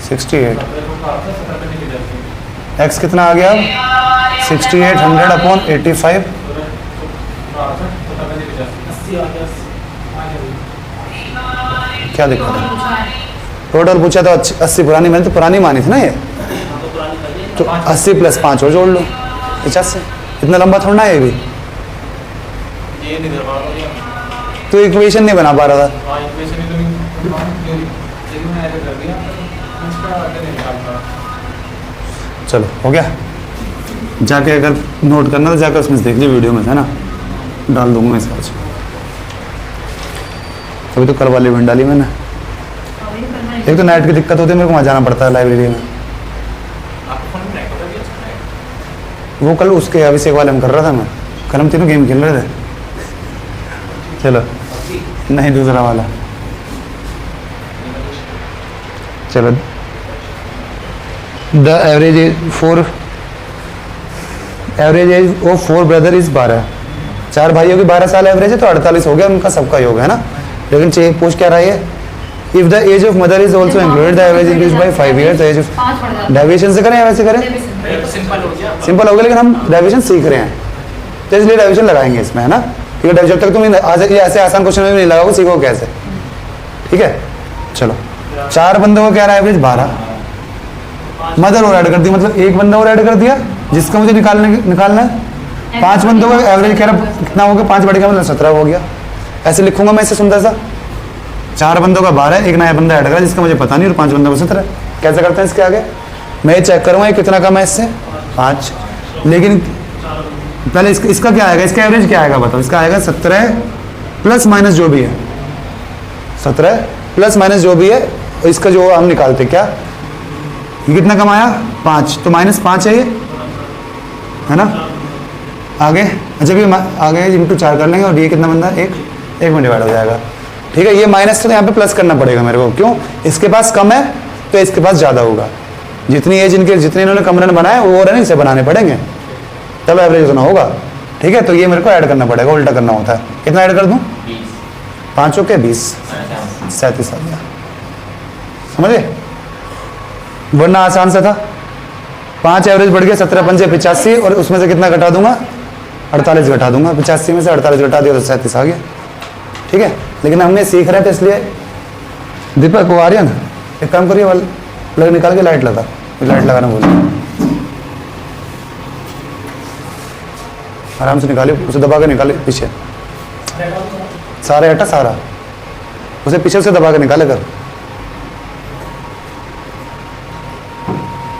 68। x कितना आ गया? 68 100/85। क्या दिक्कत है? टोटल पूछा तो 80 पुरानी, मैंने तो पुरानी मानी थी ना ये, तो 80 प्लस 5 और जोड़ लो 85। इतना लंबा थोड़ा है ये भी, ये नहीं कर पा रहा तो इक्वेशन नहीं बना पा रहा था। हाँ, इक्वेशन ही तो नहीं, लेकिन मैं ऐसे कर दिया, मैं इसका आगे नहीं निकाल पा रहा। चलो हो गया। जाके अगर नोट करना तो जाकर उसमें से देख लीजिए, वीडियो में था ना, डाल दूंगा मैं इसका। अभी तो कल वाली भी डाली मैंने। एक तो नेट की दिक्कत होती है, मेरे को वहाँ जाना पड़ता है लाइब्रेरी में। आपको फोन में नेटवर्क भी अच्छा है? वो कल उसके अभिषेक वाले में कर रहा था मैं, कल हम तीनों गेम खेल रहे थे। चलो नहीं, दूसरा वाला। चलो the average 4 average age of 4 brother is 12, 4 भाइयों की 12 साल एवरेज है, तो 48 हो गया उनका सबका योग, है ना। लेकिन पूछ क्या रहा है, if the age of mother is also included the average increase by 5 years, the age of 5 बढ़ जाता डेविएशन से करें या वैसे करें, है। सिंपल हो गया। सिंपल हो गया, लेकिन हम डेविएशन सीख रहे हैं तो इसलिए डेविएशन लगाएंगे इसमें, है ना। क्योंकि जब तक तुम आज ये ऐसे आसान क्वेश्चन में नहीं लगाओगे, सीखो कैसे, ठीक है। चलो 4 बंदों को क्या रहा है एवरेज 12, मदर और ऐड कर दी, मतलब एक बंदा और ऐड कर दिया जिसका मुझे निकालना है। 5 बंदों का एवरेज कह रहा कितना हो गया, 5 बढ़ गया मतलब 17 हो गया। ऐसे लिखूंगा मैं इसे सुंदर सा, 4 बंदों का 12, एक नया बंदा ऐड करा जिसका मुझे पता नहीं, और 5 बंदों को 17। कैसे करते हैं इसके आगे, मैं ये चेक करूँगा ये कितना कम है इससे, 5। लेकिन पहले इसका क्या आएगा, इसका एवरेज क्या आएगा बताओ। इसका आएगा 17 प्लस माइनस जो भी है, 17 प्लस माइनस जो भी है, इसका जो हम निकालते क्या, ये कितना कम आया 5, तो -5 है ये, है ना। आगे अच्छा भी आगे इंटू 4 कर लेंगे, और ये कितना बनता है 1 में डिवाइड हो जाएगा, ठीक है। ये माइनस तो यहाँ पे प्लस करना पड़ेगा मेरे को, क्यों, इसके पास कम है तो इसके पास ज़्यादा होगा। जितनी एज इनके, जितने इन्होंने कम रन बनाए वो रन इसे बनाने पड़ेंगे, तब एवरेज उतना होगा, ठीक है। तो ये मेरे को ऐड करना पड़ेगा, उल्टा करना होता है। कितना ऐड कर दूँ, 5 के 20, 37 आ गया, समझे। वरना आसान सा था, 5 एवरेज बढ़ गया, 17 पंजे 85, और उसमें से कितना घटा दूंगा, 48 घटा दूंगा, 85 में से 48 घटा दिया तो 37 आ गया, ठीक है। लेकिन हमने सीख रहे थे इसलिए। दीपक वो आ रही है ना, एक काम करिए, वाल प्लग निकाल के लाइट लगा, लाइट लगाना बोलिए, आराम से निकालिए, उसे दबा के निकाले पीछे, सारे हटा सारा, उसे पीछे से दबा के निकाले कर,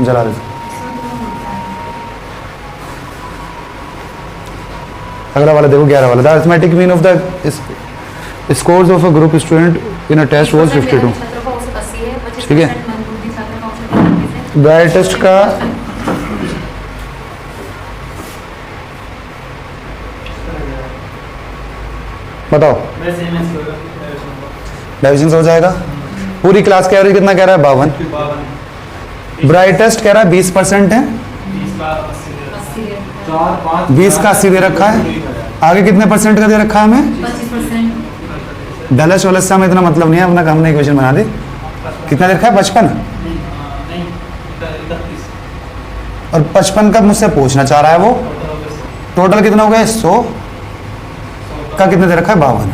जला दे। अगला वाला देखो 11 वाला, the arithmetic mean of the scores of a group student in a test was 52, ठीक है। ब्राइट टेस्ट का बताओ, डाइविजन हो जाएगा। पूरी क्लास का एवरेज कितना कह रहा है 52, ब्राइटेस्ट कह रहा है 20% है, 20 का 80 दे रखा है। आगे कितने परसेंट का दे रखा है हमें, 25%। डलस वलस में इतना मतलब नहीं है, अपना हमने इक्वेशन बना दी। कितना दे रखा है 55, और 55 का मुझसे पूछना चाह रहा है वो, टोटल कितना हो गया 100 का कितना दे रखा है 52,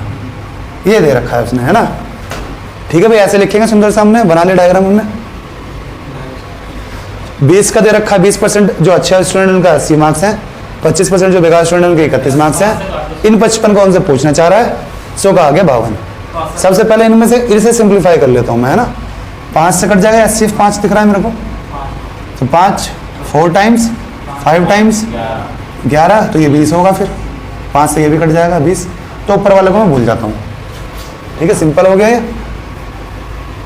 ये दे रखा है उसने, है ना। ठीक है भाई, ऐसे लिखेंगे सुंदर सामने बना ले डायग्राम हमने। 20 का दे रखा है 20%, जो अच्छा स्टूडेंट उनका 80 मार्क्स हैं, 25% जो बेकार स्टूडेंट उनके 31 मार्क्स हैं। इन 55 को हमसे पूछना चाह रहा है, 100 का आ गया 52। सबसे पहले इनमें से इसे सिंप्लीफाई कर लेता हूँ मैं, है ना। 5 से कट जाएगा, सिर्फ 5 दिख रहा है मेरे को, तो 5 4 टाइम्स 5 टाइम्स 11, तो ये 20 होगा। फिर 5 से ये भी कट जाएगा 20, तो ऊपर वाले को मैं भूल जाता हूँ, ठीक है। सिंपल हो गया ये,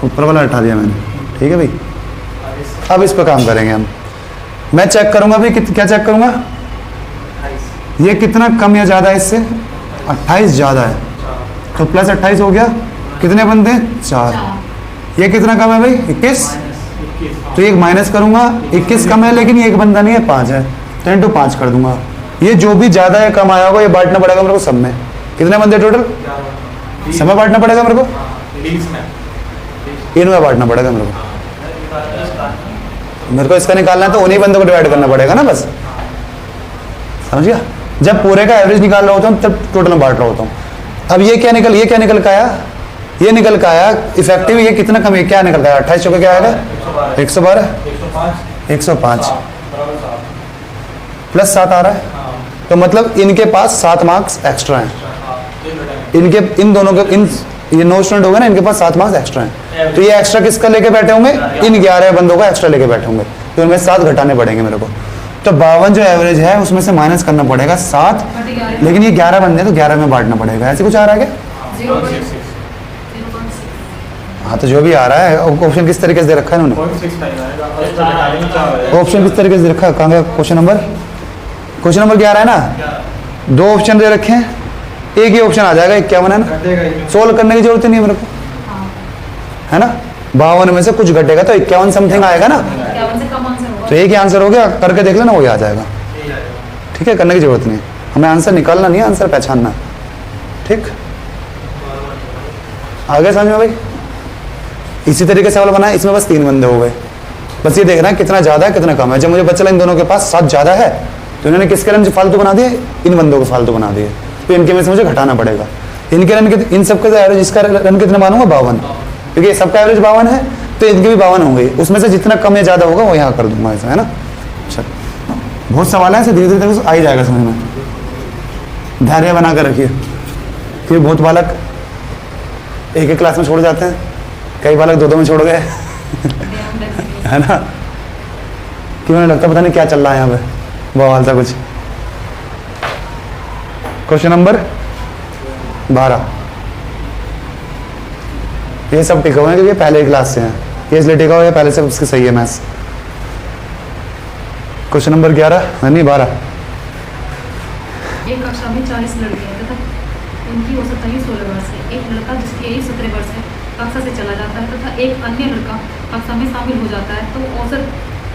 ऊपर वाला हटा दिया मैंने, ठीक है भाई। अब इस पर काम करेंगे हम। मैं चेक करूंगा भाई, क्या चेक करूंगा, ये कितना कम या ज़्यादा है इससे, 28 ज़्यादा है, तो प्लस 28 हो गया। कितने बनते हैं 4, ये कितना कम है भाई 21, तो एक माइनस करूंगा, 21 कम है लेकिन ये एक बंदा नहीं है 5 है, तो इंटू 5 कर दूंगा। ये जो भी ज़्यादा है कम आया होगा ये बांटना पड़ेगा मेरे को सब में। कितने बंदे टोटल, सब में बांटना पड़ेगा मेरे को, इनमें बांटना पड़ेगा मेरे को इसका निकालना है तो उन्हीं बंदों को डिवाइड करना पड़ेगा ना, बस समझ गया। जब पूरे का एवरेज निकाल रहा होता हूँ तब टोटल में बांट रहा होता हूँ। अब ये क्या निकल के आया, ये निकल के आया इफेक्टिव, ये कितना कम है, क्या निकल के आया 28 चौके क्या आएगा 112, 105 प्लस 7 आ रहा है, तो मतलब इनके पास 7 मार्क्स एक्स्ट्रा हैं। इनके इन दोनों के ये 9 स्टूडेंट हो गए ना, इनके पास 7 मार्क्स एक्स्ट्रा हैं, तो ये एक्स्ट्रा किसका लेके बैठे होंगे, इन 11 बंदों का एक्स्ट्रा लेके बैठे होंगे, तो इनमें 7 घटाने पड़ेंगे मेरे को। तो 52 जो एवरेज है उसमें से माइनस करना पड़ेगा 7, लेकिन ये 11 बंदे तो 11 में बांटना पड़ेगा। ऐसे कुछ आ रहा है क्या, हाँ तो जो भी आ रहा है। ऑप्शन किस तरीके से दे रखा है इन्होंने, ऑप्शन किस तरीके से दे रखा है, कहाँ गया क्वेश्चन नंबर 11 है ना, 2 ऑप्शन दे रखे हैं, एक ही ऑप्शन आ जाएगा 51 है ना, सोल्व करने की जरूरत नहीं है मेरे को, है ना। 52 में से कुछ घटेगा तो 51 समथिंग आएगा ना, तो एक ही आंसर हो गया, करके देख लेना वही आ जाएगा, ठीक है, करने की जरूरत नहीं, हमें आंसर निकालना नहीं है, आंसर पहचानना। ठीक, आगे समझ में भाई। इसी तरीके से सवाल बनाया, इसमें बस 3 बंदे हो गए, बस ये देखना है कितना ज़्यादा है कितना कम है। जब मुझे पता चला इन दोनों के पास 7 ज़्यादा है तो इन्होंने किसके रन फालतू बना दिए, इन बंदों को फालतू बना दिए, तो इनके में से मुझे घटाना पड़ेगा। इनके रन के, इन सबके एवरेज, इसका रन कितना मानूंगा 52, क्योंकि सबका एवरेज 52 है तो इनके भी 52 होंगे, उसमें से जितना कम या ज़्यादा होगा वो यहाँ कर दूंगा ऐसा, है ना। चल, बहुत सवाल है, ऐसे धीरे धीरे तक आ ही जाएगा समझ में, धैर्य बना कर रखिए। क्योंकि बहुत बालक एक क्लास में छोड़ जाते हैं, कई बालक 2 में छोड़ गए है ना, कि उन्हें लगता पता नहीं क्या चल रहा है यहाँ पे, बवाल था कुछ। क्वेश्चन नंबर 12, ये सब टिका हुआ है क्योंकि पहले क्लास से हैं, ये इसलिए टिका हुआ है, पहले से उसकी सही है मैथ्स। क्वेश्चन नंबर 11 नहीं 12, एक कक्षा में 40 लड़के हैं तथा उनकी औसत आयु 16 वर्ष है। एक लड़का जिसकी आयु 17 वर्ष है कक्षा से चला जाता है तथा एक अन्य लड़का कक्षा में शामिल हो जाता है, तो औसत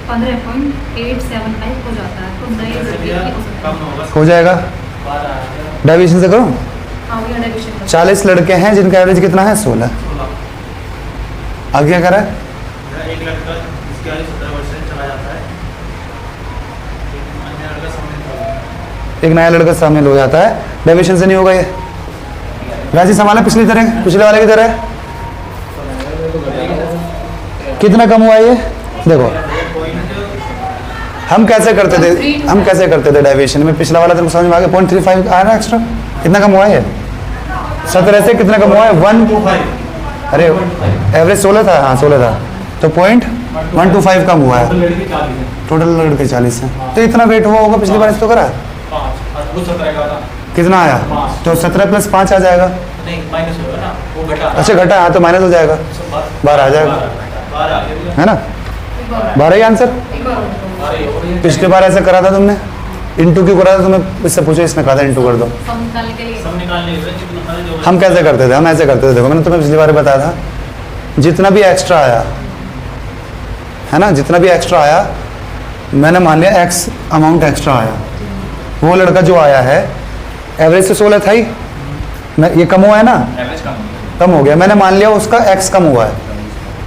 15.875 हो जाता है। तो नए लड़के की औसत आयु हो जाएगा, डाइविजन से करो। हाँ भैया डाइविजन कर। 40 लड़के हैं जिनका एवरेज कितना है 16, आगे क्या करा है, एक लड़का जिसकी आयु 17 वर्ष से चला जाता है, अन्य लड़का शामिल होता है। एक नया लड़का शामिल हो जाता है, डाइविजन से नहीं होगा ये, वैसे संभाला पिछली तरह, पिछले वाले की तरह। कितना कम हुआ ये देखो, हम कैसे करते थे डाइविजन में, पिछला वाला तेरे को समझ में आ गया, 0.35 आया ना एक्स्ट्रा, कितना कम हुआ है 17 से कितना कम हुआ है 1, अरे एवरेज 16 था, हाँ 16 था, तो 0.125 कम हुआ है, टोटल लड़के 40 हैं, तो इतना वेट हुआ होगा पिछली बार इस तो करा कितना आया, तो 17 + 5 आ जाएगा, अच्छा घटा, हाँ तो माइनस हो जाएगा, 12 आ जाएगा, है ना, 12 ही आंसर। पिछली बार ऐसा करा था तुमने, इंटू क्यों करा था, तुम्हें इससे पूछो, इसने कहा था इंटू कर दो। हम कैसे करते थे, हम ऐसे करते थे, देखो मैंने तुम्हें पिछली बार बताया था, जितना भी एक्स्ट्रा आया है ना, जितना भी एक्स्ट्रा आया, मैंने मान लिया एक्स अमाउंट एक्स्ट्रा आया, वो लड़का जो आया है एवरेज से 16 था ही, ये कम हुआ है ना, कम हो गया, मैंने मान लिया उसका एक्स कम हुआ है,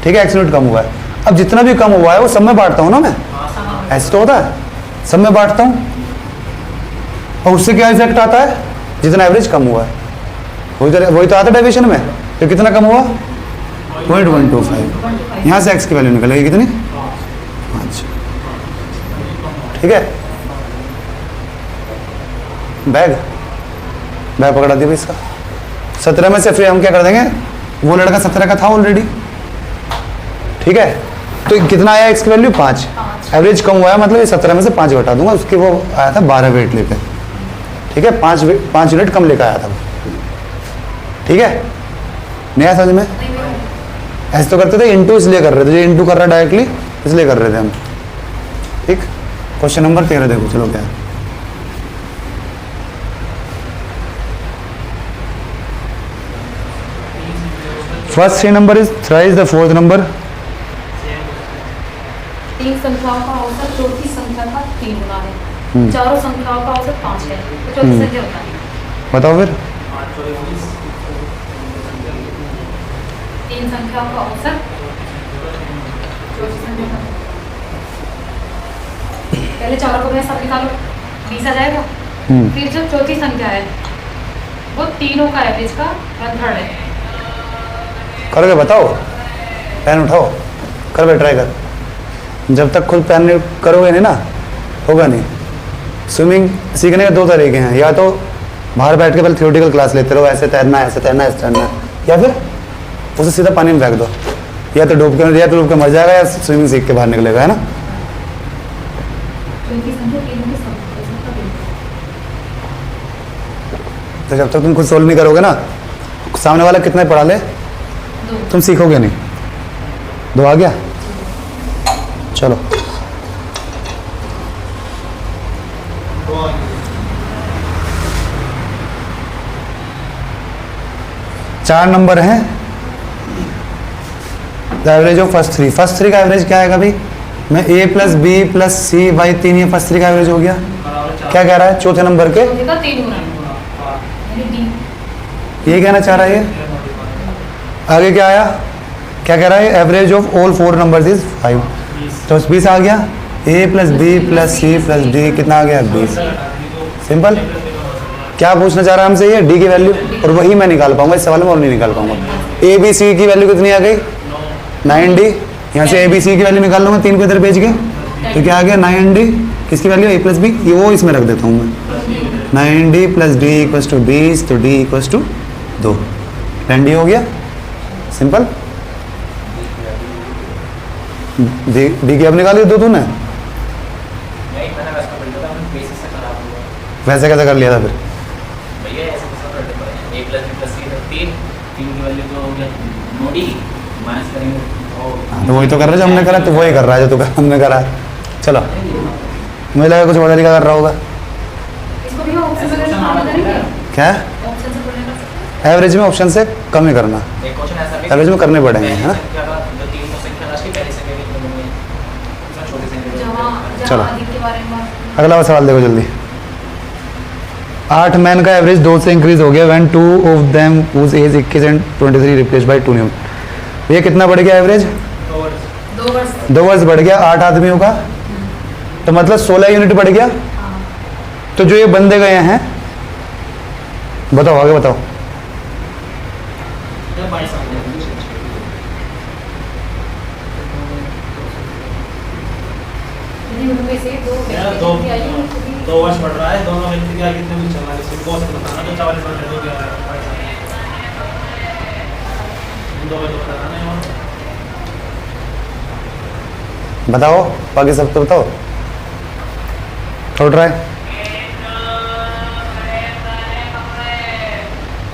ठीक है, एक्स यूनिट कम हुआ है। अब जितना भी कम हुआ है वो सब में बांटता हूँ ना मैं, ऐसे तो होता है, सब में बांटता हूँ, और उससे क्या इफेक्ट आता है, जितना एवरेज कम हुआ है वही तो आता है डेविएशन में, तो कितना कम हुआ 0.125, यहाँ से एक्स की वैल्यू निकलेगी कितनी 5, ठीक है। बैग पकड़ा दिया इसका, 17 में से फिर हम क्या कर देंगे, वो लड़का 17 का था ऑलरेडी, ठीक है, तो कितना आया एक्स की वैल्यू 5, एवरेज कम हुआ है, मतलब ये 17 में से 5 घटा दूंगा, उसके वो आया था 12 वेट लेके, ठीक है, 5 यूनिट कम लेकर आया था, ठीक है, नया समझ में। ऐसे तो करते थे, इंटू इसलिए कर रहे थे, जो इंटू कर रहा है डायरेक्टली इसलिए कर रहे थे हम, ठीक। क्वेश्चन नंबर 13 देखो, चलो क्या है, first 3 number is thrice the fourth number, 3 संख्याओं का औसत चौथी संख्या का 3 गुना है, चारों संख्याओं का औसत 5 है, तो चौथी संख्या बताइए। बताओ फिर, 3 संख्याओं का औसत चौथी संख्या का, पहले चारों को सब निकालो, 20 आ जाएगा, फिर जो चौथी संख्या है वो तीनों का एवरेज का 1/3 है। करके बताओ, पेन उठाओ, कर बे ट्राई कर, जब तक खुद पेन नहीं करोगे नहीं ना होगा नहीं। स्विमिंग सीखने के 2 तरीके हैं, या तो बाहर बैठ के पहले थियोरेटिकल क्लास लेते रहो, ऐसे तैरना ऐसे तैरना ऐसे तैरना, या फिर उसे सीधा पानी में फेंक दो, या तो डूब के मर जाएगा या स्विमिंग सीख के बाहर निकलेगा, है ना। तो जब तक तुम खुद सोल्व नहीं करोगे ना, सामने वाला कितना पढ़ा ले तुम सीखोगे नहीं। 2 आ गया, चलो 4 नंबर हैं, the average of first 3, first 3 का एवरेज क्या आएगा भाई, मैं a + b + c/3, ये फर्स्ट 3 का एवरेज हो गया, क्या कह रहा है चौथे नंबर के चौथे का 3 गुना यानी डी। ये कहना चाह रहा है ये। आगे क्या आया, क्या कह रहा है, average of all 4 numbers is 5। तो 20 आ गया। A plus B plus C plus D कितना आ गया 20। सिंपल। क्या पूछना चाह रहा है हमसे ये, डी की वैल्यू, और वही मैं निकाल पाऊंगा इस सवाल में, और नहीं निकाल पाऊंगा। ए बी सी की वैल्यू कितनी आ गई 9D। यहाँ से ए बी सी की वैल्यू निकाल लूंगा 3 को इधर भेज के, तो क्या आ गया 9D। किसकी वैल्यू ए प्लस बी, ये वो इसमें रख देता हूँ मैं 9D plus D equals to 20, तो डी इक्वल्स टू 2। 10D हो गया। सिंपल। डी की अब निकाली 2 तूने, वैसे कैसे कर लिया था फिर? तो वही तो कर रहा है जो हमने करा, तो वही कर रहा है जो तो हमने करा है। चलो, मुझे लगा कुछ और तरीका कर रहा होगा। इसको भी ऑप्शन में करना करेंगे, क्या ऑप्शन से करने का सकते एवरेज में ऑप्शन से कम ही करना, एवरेज में करने पड़ेंगे, है ना। हैं। जहाँ चलो। जहाँ अधिक के बारे में बात करना। अगला सवाल देखो जल्दी। 8 मैन का एवरेज 2 से इंक्रीज हो गया when 2 of them whose age 21 and 23 replace by 2 new. ये कितना बढ़ गया एवरेज? 2 वर्ष 2 वर्ष बढ़ गया 8 आदमियों का, तो मतलब 16 यूनिट बढ़ गया। हाँ। तो जो ये बंदे गए हैं, बताओ आगे बताओ। यदि उनमें से 2 यार, व्यक्ति दो- की आयु कभी 2 वर्ष बढ़ रहा है, दोनों व्यक्ति की आयु कितने भी 44 को बताना, तो 44 बढ़ रहा है, 2 क्या है, 2 में तो बताना है। और बताओ बाकी सब तो बताओ। थोड़ा ट्राई।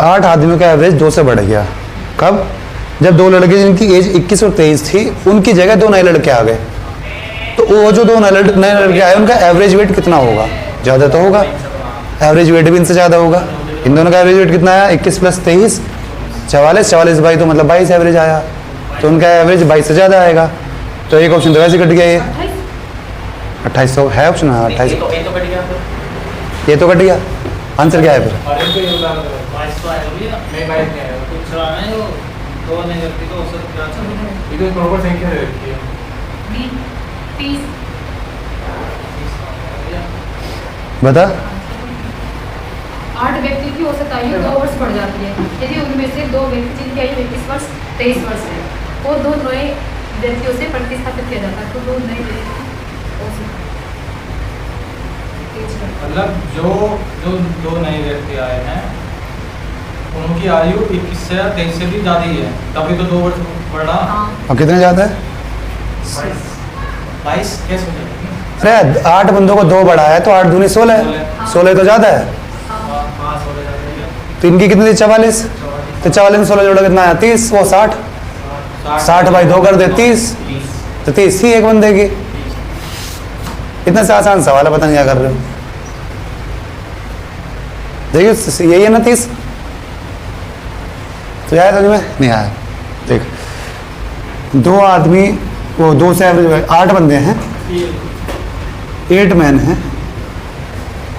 8 आदमियों का एवरेज 2 से बढ़ गया। कब? जब 2 लड़के जिनकी एज 21 और 23 थी, उनकी जगह 2 नए लड़के आ गए। तो वो जो 2 नए लड़के आए, उनका एवरेज वेट कितना होगा? ज़्यादा तो होगा, एवरेज वेट भी इनसे ज़्यादा होगा। इन दोनों का एवरेज वेट कितना आया? 21 प्लस 23 44, 44 बाई तो मतलब 22 एवरेज आया, तो उनका एवरेज 22 से ज़्यादा आएगा। तो एक ऑप्शन तो वैसे कट गया, ये 28 तो है ऑप्शन। हाँ 28, ये तो कट गया। आंसर क्या है फिर? और इनको ये लगा 22 तो आएगा भैया, नहीं 22 नहीं आएगा, कुछ चलाना है, वो 2 नहीं व्यक्ति को औसत क्या चलेगा, ये तो प्रॉपर संख्या है रखी है। 30 बता। 8 व्यक्ति की औसत आयु 2 वर्ष बढ़ जाती है यदि उनमें से 2 व्यक्ति जिनकी आयु 21 वर्ष 23 वर्ष है और 2 नए व्यक्तियों से प्रतिस्थापित किया जाता है, तो 2 नए व्यक्ति औसत मतलब जो 2 नए व्यक्ति आए हैं, उनकी आयु 21 से 23 से भी ज़्यादा ही है, तभी तो 2 वर्ष बढ़ा। हाँ और कितने ज़्यादा है? 22 कैसे हो जाएगा? अरे 8 बंदों को 2 बढ़ाया तो 8 दूनी 16 है, 16 तो ज़्यादा है। हाँ हाँ 16 ज़्यादा ही है। तो इनकी कितनी थी? 44। तो 44 में 16 जोड़ा कितना आया? 30, वो 60। 60 बाई 2 कर दे 30, तो 30 थी एक बंदे की। इतना से आसान सवाल है, पता नहीं क्या कर रहे हो। देखिए यही है ना 30। तो आया समझ में? नहीं आया। देख 2 आदमी, वो 2 से एवरेज 8 बंदे हैं, 8 मैन हैं।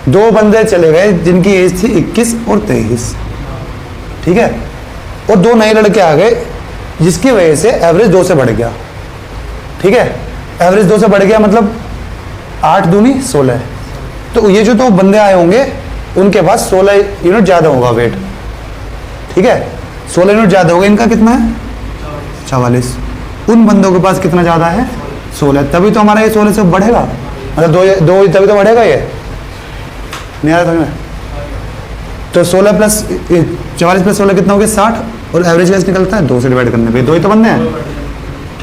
2 बंदे चले गए जिनकी एज थी 21 और 23, ठीक है, और 2 नए लड़के आ गए जिसकी वजह से एवरेज 2 से बढ़ गया, ठीक है। एवरेज 2 से बढ़ गया मतलब 8 दूनी 16। तो ये जो 2 बंदे आए होंगे उनके पास 16 यूनिट ज़्यादा होगा वेट, ठीक है। 16 यूनिट ज़्यादा होगा। इनका कितना है? 44। उन बंदों के पास कितना ज़्यादा है? 16। तभी तो हमारा ये 16 से बढ़ेगा, मतलब 2 तभी तो बढ़ेगा। ये नहीं आ रहा समझ में? तो 16 प्लस 44 प्लस 16 कितना हो गया? 60। और एवरेज कैसे निकलता है? 2 से डिवाइड करने पे, 2 ही तो बंदे हैं,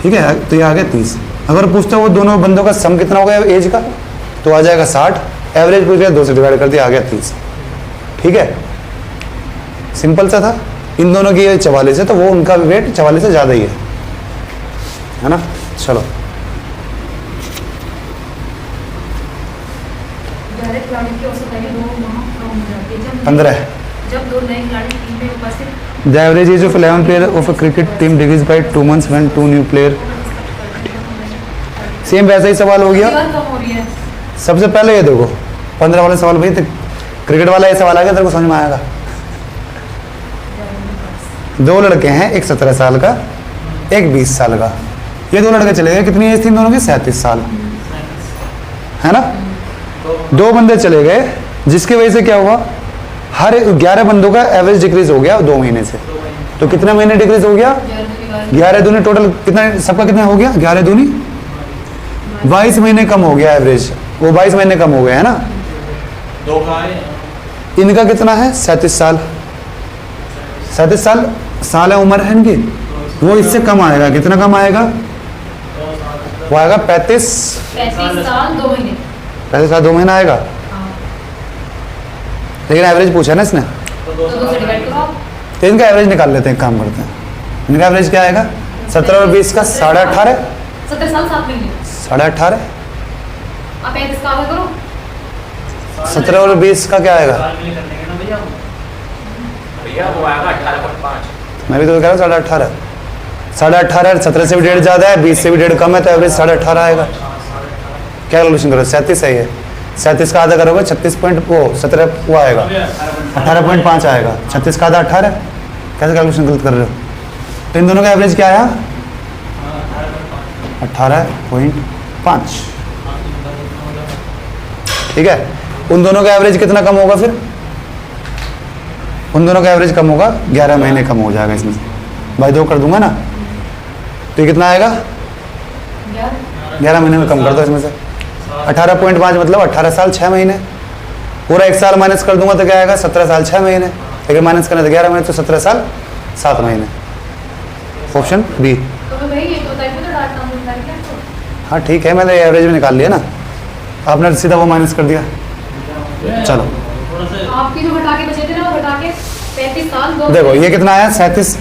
ठीक है। तो ये आ गया 30। अगर पूछते हो वो दोनों बंदों का सम कितना हो गया एज का, तो आ जाएगा 60। एवरेज पूछ गया, 2 से डिवाइड कर दिया, आ गया 30, ठीक है। सिंपल सा था। इन दोनों की 44 है, तो वो उनका वेट 44 से ज़्यादा ही है ना। चलो ग्यारह खिलाड़ी की औसत आयु 2 माह कम हो जाती है 15। जब 2 नए खिलाड़ी टीम में उपस्थित the average age of 11 player of a cricket team decrease by 2 months when 2 new player. Same वैसा ही सवाल हो गया। दीवार कम हो रही है। सबसे पहले ये देखो 15 वाले सवाल भाई तो क्रिकेट वाला ये सवाल आ गया तेरे को समझ में आएगा। दो लड़के हैं, एक 17 साल का, एक 20 साल का। ये दो लड़के चले गए, कितनी एज थी इन दोनों की? 37 साल, है ना। दो बंदे चले गए, जिसकी वजह से क्या हुआ, हर 11 बंदों का एवरेज डिक्रीज हो गया 2 महीने से। तो कितने महीने डिक्रीज हो गया? 11 दूनी टोटल कितना, सबका कितना हो गया? 11 दूनी 22 महीने कम हो गया एवरेज, वो 22 महीने कम हो गया, है ना। दो का है, इनका कितना है? 37 साल। 37 साल है उम्र है इनकी, वो इससे कम आएगा। कितना कम आएगा? वो आएगा 35 साल 2 महीने। 35 साल 2 महीना आएगा, हाँ। लेकिन एवरेज पूछा ना इसने, तो तो 2 से डिवाइड करो आप। तो इनका एवरेज निकाल लेते हैं, एक काम करते हैं। इनका एवरेज क्या आएगा? 17 और 20 का 18.5, 17 साल 7 महीने। 18.5। आप 35 का आगे करो। 17 और 20 का क्या आएगा? भैया वो आएगा 18.5। मैं भी तो कह रहा हूँ 18.5। 18.5 17 से भी 1.5 ज़्यादा है, 20 से भी 1.5 कम है, तो एवरेज 18.5 आएगा। क्या कैलकुलेशन करो? 37 है ये, 37 का आधा करोगे 36 पॉइंट वो 17 वो आएगा 18.5 आएगा। 36 का आधा 18, कैसे कैलकुलेशन गलत कर रहे हो? तो इन दोनों का एवरेज क्या आया? 18.5। ठीक है, उन दोनों का एवरेज कितना कम होगा फिर? उन दोनों का एवरेज कम होगा, 11 महीने कम हो जाएगा इसमें से। भाई 2 कर दूंगा ना, तो ये कितना आएगा? 11 महीने में कम कर दो इसमें से। 18.5 मतलब 18 साल 6 महीने। पूरा 1 साल माइनस कर दूंगा तो क्या आएगा? 17 साल 6 महीने। लेकिन माइनस करना तो 11 महीने, तो 17 साल 7 महीने। Option B. तो भाई ये तो टाइप में तो डाटा मिलता है क्या आपको? हाँ ठीक है, मैंने एवरेज में निकाल लिया ना, आपने सीधा वो माइनस कर दिया। चलो आपकी जो घटा के बचे थे ना, वो घटा के 35 साल 2 देखो ये कितना आया? 37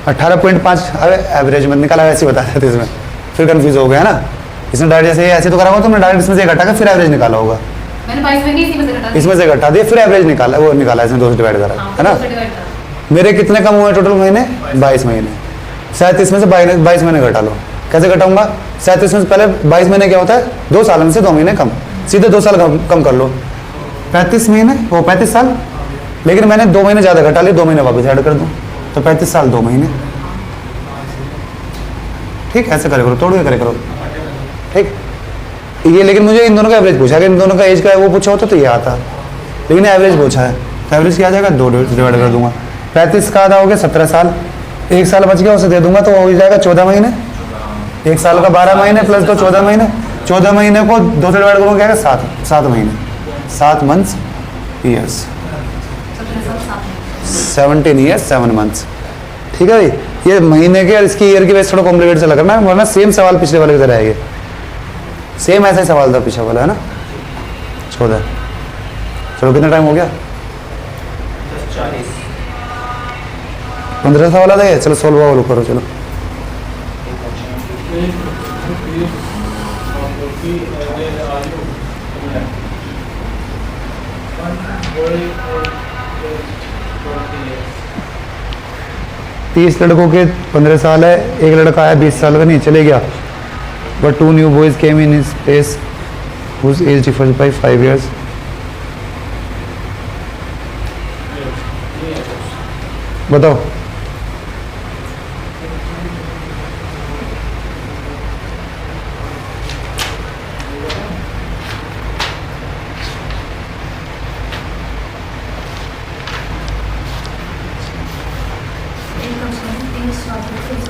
18.5। अरे एवरेज मत निकाला, ऐसे बता देते इसमें, फिर कंफ्यूज हो गया ना। इसने डायरेक्ट जैसे ऐसे तो करा होगा, तुमने डायरेक्ट इसमें से घटा के फिर एवरेज निकाला होगा। मैंने 22 महीने इसी में से घटा दिया। इसमें से घटा दिया, फिर एवरेज निकाला, वो निकाला इसमें 2 से डिवाइड करा, हाँ, है ना। 2 से डिवाइड करा। मेरे कितने कम हुए टोटल महीने? 22 महीने। 37 में से 22 महीने घटा लो। कैसे घटाऊंगा? 37 में से पहले 22 महीने क्या होता है? 2 साल में से 2 महीने कम, सीधे 2 साल कम कर लो। 35 महीने वो 35 साल, लेकिन मैंने 2 महीने ज़्यादा घटा लिए, 2 महीने वापस ऐड कर दूँ, तो 35 साल 2 महीने। ठीक, ऐसे करे करो, तोड़ के करे करो। ठीक ये, लेकिन मुझे इन दोनों का एवरेज पूछा, अगर इन दोनों का एज का वो पूछा होता तो ये आता, लेकिन एवरेज पूछा है, तो एवरेज क्या आ जाएगा? 2 डिवाइड कर दूंगा। 35 का आधा हो गया 17 साल, 1 साल बच गया, उसे दे दूंगा, तो हो जाएगा 14 महीने। 1 साल का 12 महीने प्लस 2 14 महीने। 14 महीने को 2 से डिवाइड करूँगा, क्या आएगा? 7 महीने, 7 मंथ्स ईयर्स, 17 साल 7 महीने। 17 ईयर्स 7 मंथ्स। ठीक है भाई, ये महीने के और इसकी ईयर की वजह से थोड़ा कॉम्प्लिकेट से लग रहा है, वरना सेम सवाल पिछले वाले की तरह है, ये सेम ऐसा ही सवाल था पिछले वाला, है ना। 14। चलो कितना टाइम हो गया? 15 सवाल आ गए। चलो 16 वाला करो। चलो तीस लड़कों के 15 साल है, एक लड़का आया 20 साल का, नहीं चले गया, but 2 new boys came in his place whose age differs by 5 years. बताओ।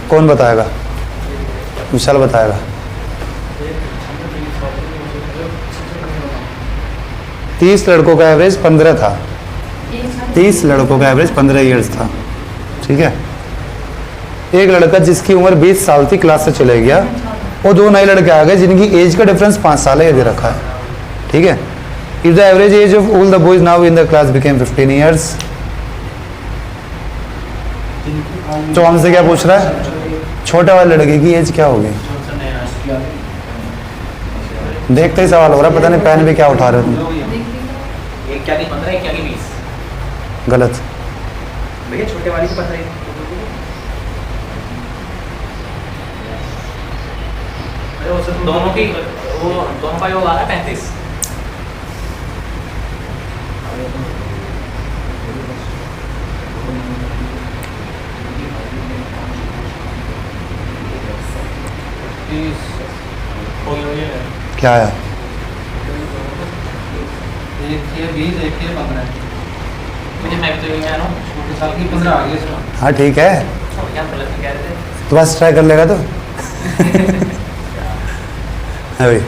कौन बताएगा? विशाल बताएगा। 30 लड़कों का एवरेज 15 था। 30 लड़कों का एवरेज 15 ईयर्स था। ठीक है, एक लड़का जिसकी उम्र 20 साल थी क्लास से चले गया, और 2 नए लड़के आ गए जिनकी एज का डिफरेंस 5 साल है, ये दे रखा है। ठीक है, if the average age of all the boys now in the class became 15 years, तो हमसे क्या पूछ रहा है? छोटे वाले लड़के की एज क्या होगी? देखते ही सवाल हो रहा है, पता नहीं पेन भी क्या उठा रहे हो तुम। एक क्या की 15, एक क्या की 20? गलत। भैया छोटे वाली की 15 दोनों की वो दोनों का योग आ रहा है 35। क्या आया? एक ये 20, एक ये 15। मुझे मैं तो कह रहा हूँ छोटे साल की 15 आ गई इसमें। हाँ ठीक है, क्या गलत कह रहे थे। तो बस ट्राई कर लेगा तो है भाई।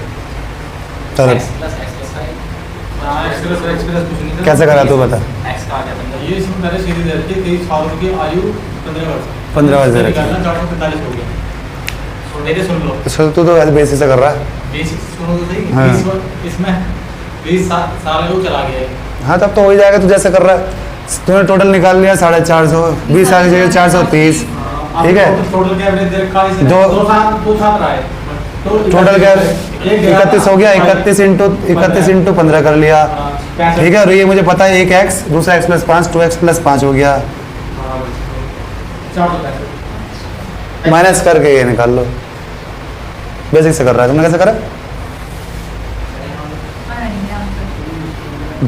चलो x प्लस y। हाँ एक्सप्रेस कुछ नहीं था। कैसे करा तू बता। x का आ गया बंदा। ये इसमें पहले सीरीज है कि 23 साल की आयु 15 वर्ष। 15 वर्ष रखी। 445 हो गया। मेरे सुन लो। तो तू तो ऐसे बेसिस से कर रहा है। बेसिक सुनो तो सही। हाँ। 20 इसमें 20 साल को चला गया है। हाँ तब तो हो ही जाएगा, तू जैसे कर रहा है। तूने टोटल निकाल लिया 450, 20 साल की जगह 430, ठीक है। टोटल का एवरेज दे रखा है इसने। दो साल रहा है। टोटल क्या 31 हो गया, 31 इंटू 15 कर लिया, ठीक है। और ये मुझे पता है 1x, दूसरा x प्लस 5, 2x प्लस 5 हो गया, माइनस करके ये निकाल लो। बेसिक से कर रहा है, तुमने कैसे करा?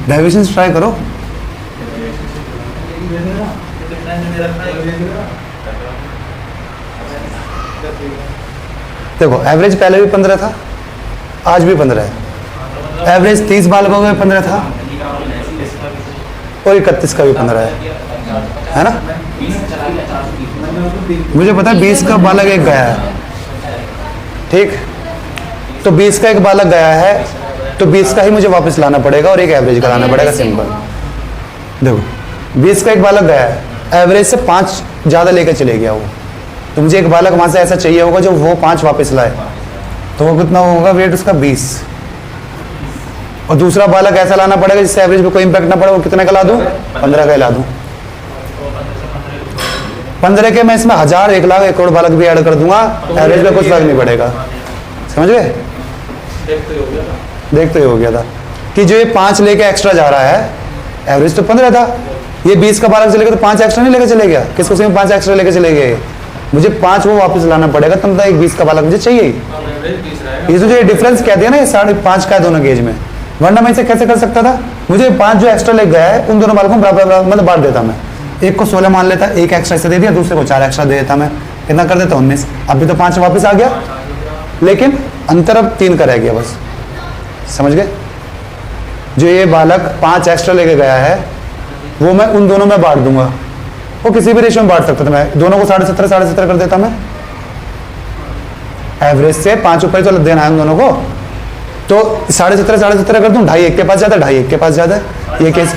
डेविएशन ट्राई करो। देखो एवरेज पहले भी 15 था, आज भी 15 है। एवरेज 30 बालकों का भी 15 था और 31 का भी 15 है ना। मुझे पता है 20 का बालक एक गया है, ठीक। तो 20 का एक बालक गया है, तो 20 का ही मुझे वापस लाना पड़ेगा और एक एवरेज का लाना पड़ेगा, सिंपल। देखो 20 का एक बालक गया है, एवरेज से 5 ज़्यादा लेकर चले गया वो, तो मुझे एक बालक वहाँ से ऐसा चाहिए होगा जो वो 5 वापस लाए, तो वो कितना होगा वेट उसका 20। और दूसरा बालक ऐसा लाना पड़ेगा जिससे एवरेज पे कोई इंपैक्ट ना पड़े, वो कितने का ला दूँ? 15 का ला दूँ। 15 के मैं इसमें 1000, 1 लाख, 1 करोड़ बालक भी ऐड कर दूंगा, एवरेज पे कुछ फर्क नहीं पड़ेगा। समझ गए? देखते ही हो गया था कि जो ये 5 लेके एक्स्ट्रा जा रहा है, एवरेज तो 15 था, ये 20 का बालक चलेगा तो 5 एक्स्ट्रा नहीं लेके चले गया। किसको सिर्फ 5 एक्स्ट्रा लेके चले गए, मुझे 5 वो वापस लाना पड़ेगा, तब तक एक 20 का बालक मुझे चाहिए ही। ये जो डिफरेंस कहते हैं ना, ये 5.5 का है दोनों गेज में, वरना मैं इसे कैसे कर सकता था? मुझे 5 जो एक्स्ट्रा लेके गया है उन दोनों बालकों बराबर मतलब बांट देता मैं, एक को 16 मान लेता, एक एक्स्ट्रा से दे दिया, दूसरे को 4 एक्स्ट्रा दे देता मैं, कितना कर देता? 19। अभी तो 5 वापस आ गया, लेकिन अंतर अब 3 का रह गया बस। समझ गए? जो ये बालक 5 एक्स्ट्रा लेके गया है वो मैं उन दोनों में बांट दूंगा, वो किसी भी रेशियो में बांट सकता था, मैं दोनों को 17.5 कर देता मैं, एवरेज से 5 ऊपर तो देना है उन दोनों को, तो 17.5 कर दूं, 2.5 एक के पास जाता है, 2.5 एक के पास जाता है, ये केस।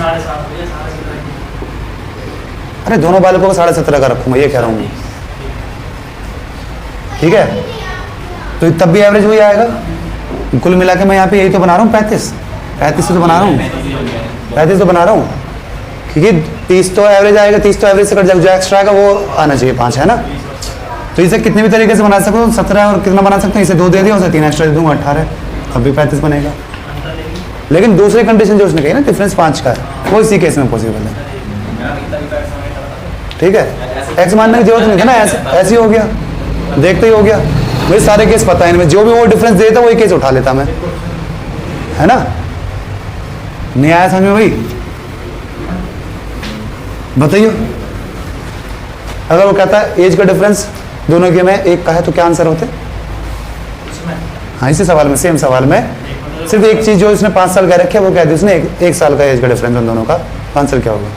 अरे दोनों बालकों को 17.5 का रखूंगा, ये कह रहा हूँ, ठीक है। तो तब भी एवरेज वही आएगा, कुल मिला के मैं यहाँ पे यही तो बना रहा हूँ, 35 तो बना रहा हूँ, 35 तो बना रहा हूँ, क्योंकि 30 तो एवरेज आएगा, 30 तो एवरेज से कट जाएगा, जो एक्स्ट्रा आएगा वो आना चाहिए 5, है ना। तो इसे कितने भी तरीके से बना सकते हो, 17 और कितना बना सकते हैं, इसे 2 दे दिया, उसे 3 एक्स्ट्रा दे दूँगा, 18, तब भी 35 बनेगा। लेकिन दूसरी कंडीशन जो उसने कही ना, डिफरेंस 5 का है, वो इसी केस में पॉसिबल है, ठीक है। एक्स मानने की जरूरत नहीं है ना, ऐसे ही हो गया, देखते ही हो गया, मुझे सारे केस पता है इनमें, जो भी वो डिफरेंस देता वही केस उठा लेता मैं, है ना। नहीं आया समझ में भाई? बताइए, अगर वो कहता है एज का डिफरेंस दोनों के में 1 का है तो क्या आंसर होते? हाँ इसी सवाल में, सेम सवाल में सिर्फ एक चीज जो इसने 5 साल कह रखे है वो कह दी उसने 1 साल का एज का डिफरेंस उन दोनों का, आंसर क्या होगा?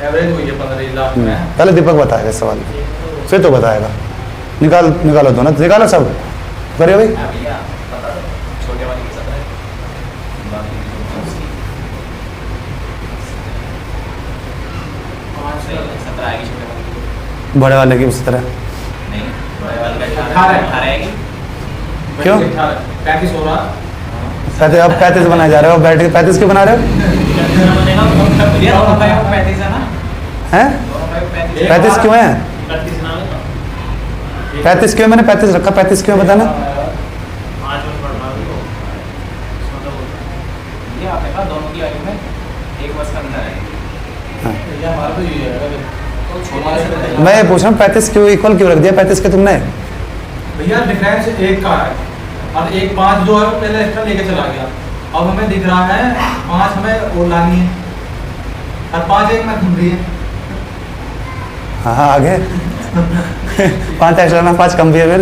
एवरेज हुई है 15 लाख में। पहले दीपक बताएगा इस सवाल में, फिर तो बताएगा। निकालो दोनों, निकालो सब, करिए भाई। छोटे वाले की 17 आएगी, छोटे वाले की बड़े वाले की उस तरह नहीं, बड़े वाले का 18 आएगी। क्यों? 35 हो रहा। 35 अब 35 बनाए जा रहे हो, बैठ के 35 क्यों बना रहे हो? ये दोनों का 35 है ना, हैं? दोनों का 35 35 क्यों है? 35 क्यों मैंने 35 रखा, 35 क्यों बताना? ये आपने कहा दोनों की आयु में 1 वर्ष का अंतर है। ये हमारा तो ये है, तो छोटा मैं ये पूछ रहा हूँ 35 क्यों इक्वल क्यों रख दिया 35 के तुमने? भैया डिफरेंस 1 का है, और एक 5 जो है वो पहले एक्स्ट्रा लेके चला गया। अब हमें दिख रहा है 5 हमें और लानी है और 5 एक में घूम रही है। हाँ हाँ आगे 5 एक्स्ट्रा ना 5 कम भी है फिर।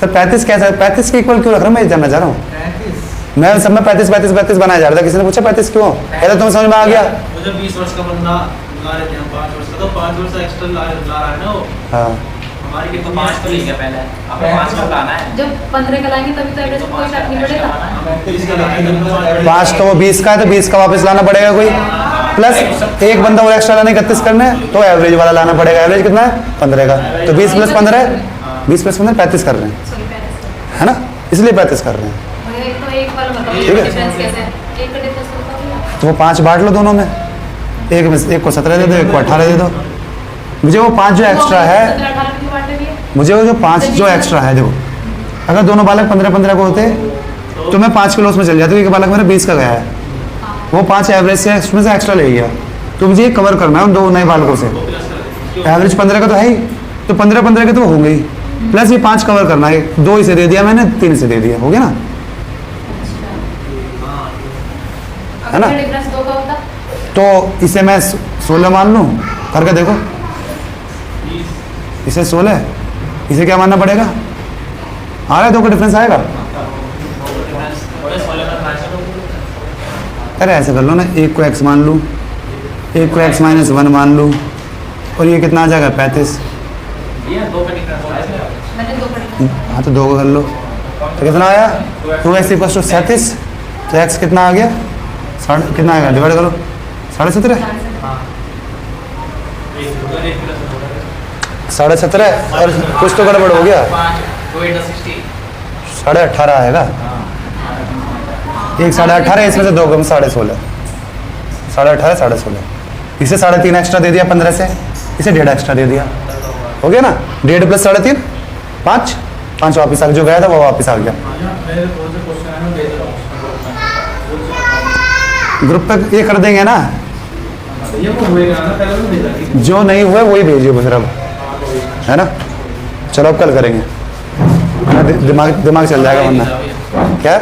तो 35 कैसा 35 के इक्वल क्यों रख रहा हूँ मैं जानना चाह रहा हूँ। मैं सब में 35 बनाया जा रहा था, किसी ने पूछा 35 क्यों? पहले तुम्हें समझ में आ गया। वो जो 20 वर्ष का बंदा ला रहे थे हम 5 वर्ष का, तो 5 वर्ष एक्स्ट्रा ला रहा है ना वो। हाँ हमारी के तो 5 तो ले गया पहले, अब 5 का लाना है। जब 15 का लाएंगे तभी तो एवरेज कोई फर्क नहीं पड़ेगा। 5 तो वो 20 का है तो 20 का वापस लाना पड़ेगा कोई, प्लस एक बंदा और एक्स्ट्रा लाने 31 करने तो एवरेज वाला लाना पड़ेगा। एवरेज कितना है 15 का, तो 20 + 15 20 + 15 35 कर रहे हैं, सॉरी 35 है ना, इसलिए 35 कर रहे हैं। मुझे एक तो एक वाला बताओ ठीक है। डिफरेंस कैसे है? एक का डिफरेंस बताओ। तो वो 5 बांट लो दोनों में, एक को 17 दे दो, एक को 18 दे दो। मुझे वो 5 जो एक्स्ट्रा है, 17-18 की बांट लेंगे। मुझे वो जो 5 जो एक्स्ट्रा है, देखो अगर दोनों बालक 15-15 को होते तो मैं 5 किलो उसमें चल जाती, एक बालक मेरा 20 का गया है, वो 5 एवरेज से उसमें से एक्स्ट्रा ले गया, तो मुझे ये कवर करना है उन 2 नए बालकों से। एवरेज 15 का तो है ही, तो 15-15 के तो होंगे ही, प्लस ये 5 कवर करना है। 2 इसे दे दिया मैंने, 3 इसे दे दिया, हो गया ना, है ना। अगर डिफरेंस 2 का होता तो इसे मैं 16 मान लूँ, करके देखो, इसे 16, इसे क्या मानना पड़ेगा? आ रहा है 2 का डिफरेंस आएगा। अरे ऐसे कर लो ना, एक को x मान लूँ, एक को x - 1 मान लूँ, और ये कितना आ जाएगा 35। मैंने 2 का डिफरेंस हाँ तो 2 को कर लो, तो कितना आया 2x = 37, तो x कितना आ गया, कितना आएगा, डिवाइड करो 17.5, 17.5 और कुछ तो गड़बड़ हो गया, 18.5 आएगा। एक 18.5 इसमें से 2 कम 16.5, 18.5 इसे 3.5 एक्स्ट्रा दे दिया 15 से, इसे 1.5 एक्स्ट्रा दे दिया, हो गया ना। 1.5 + 3.5 5 वापस आ गया, जो गया था वो वापस आ गया। ग्रुप पे ये कर देंगे ना, जो नहीं हुए वही भेजिए फिर अब, है ना। चलो अब कल करेंगे, दिमाग चल जाएगा वरना क्या।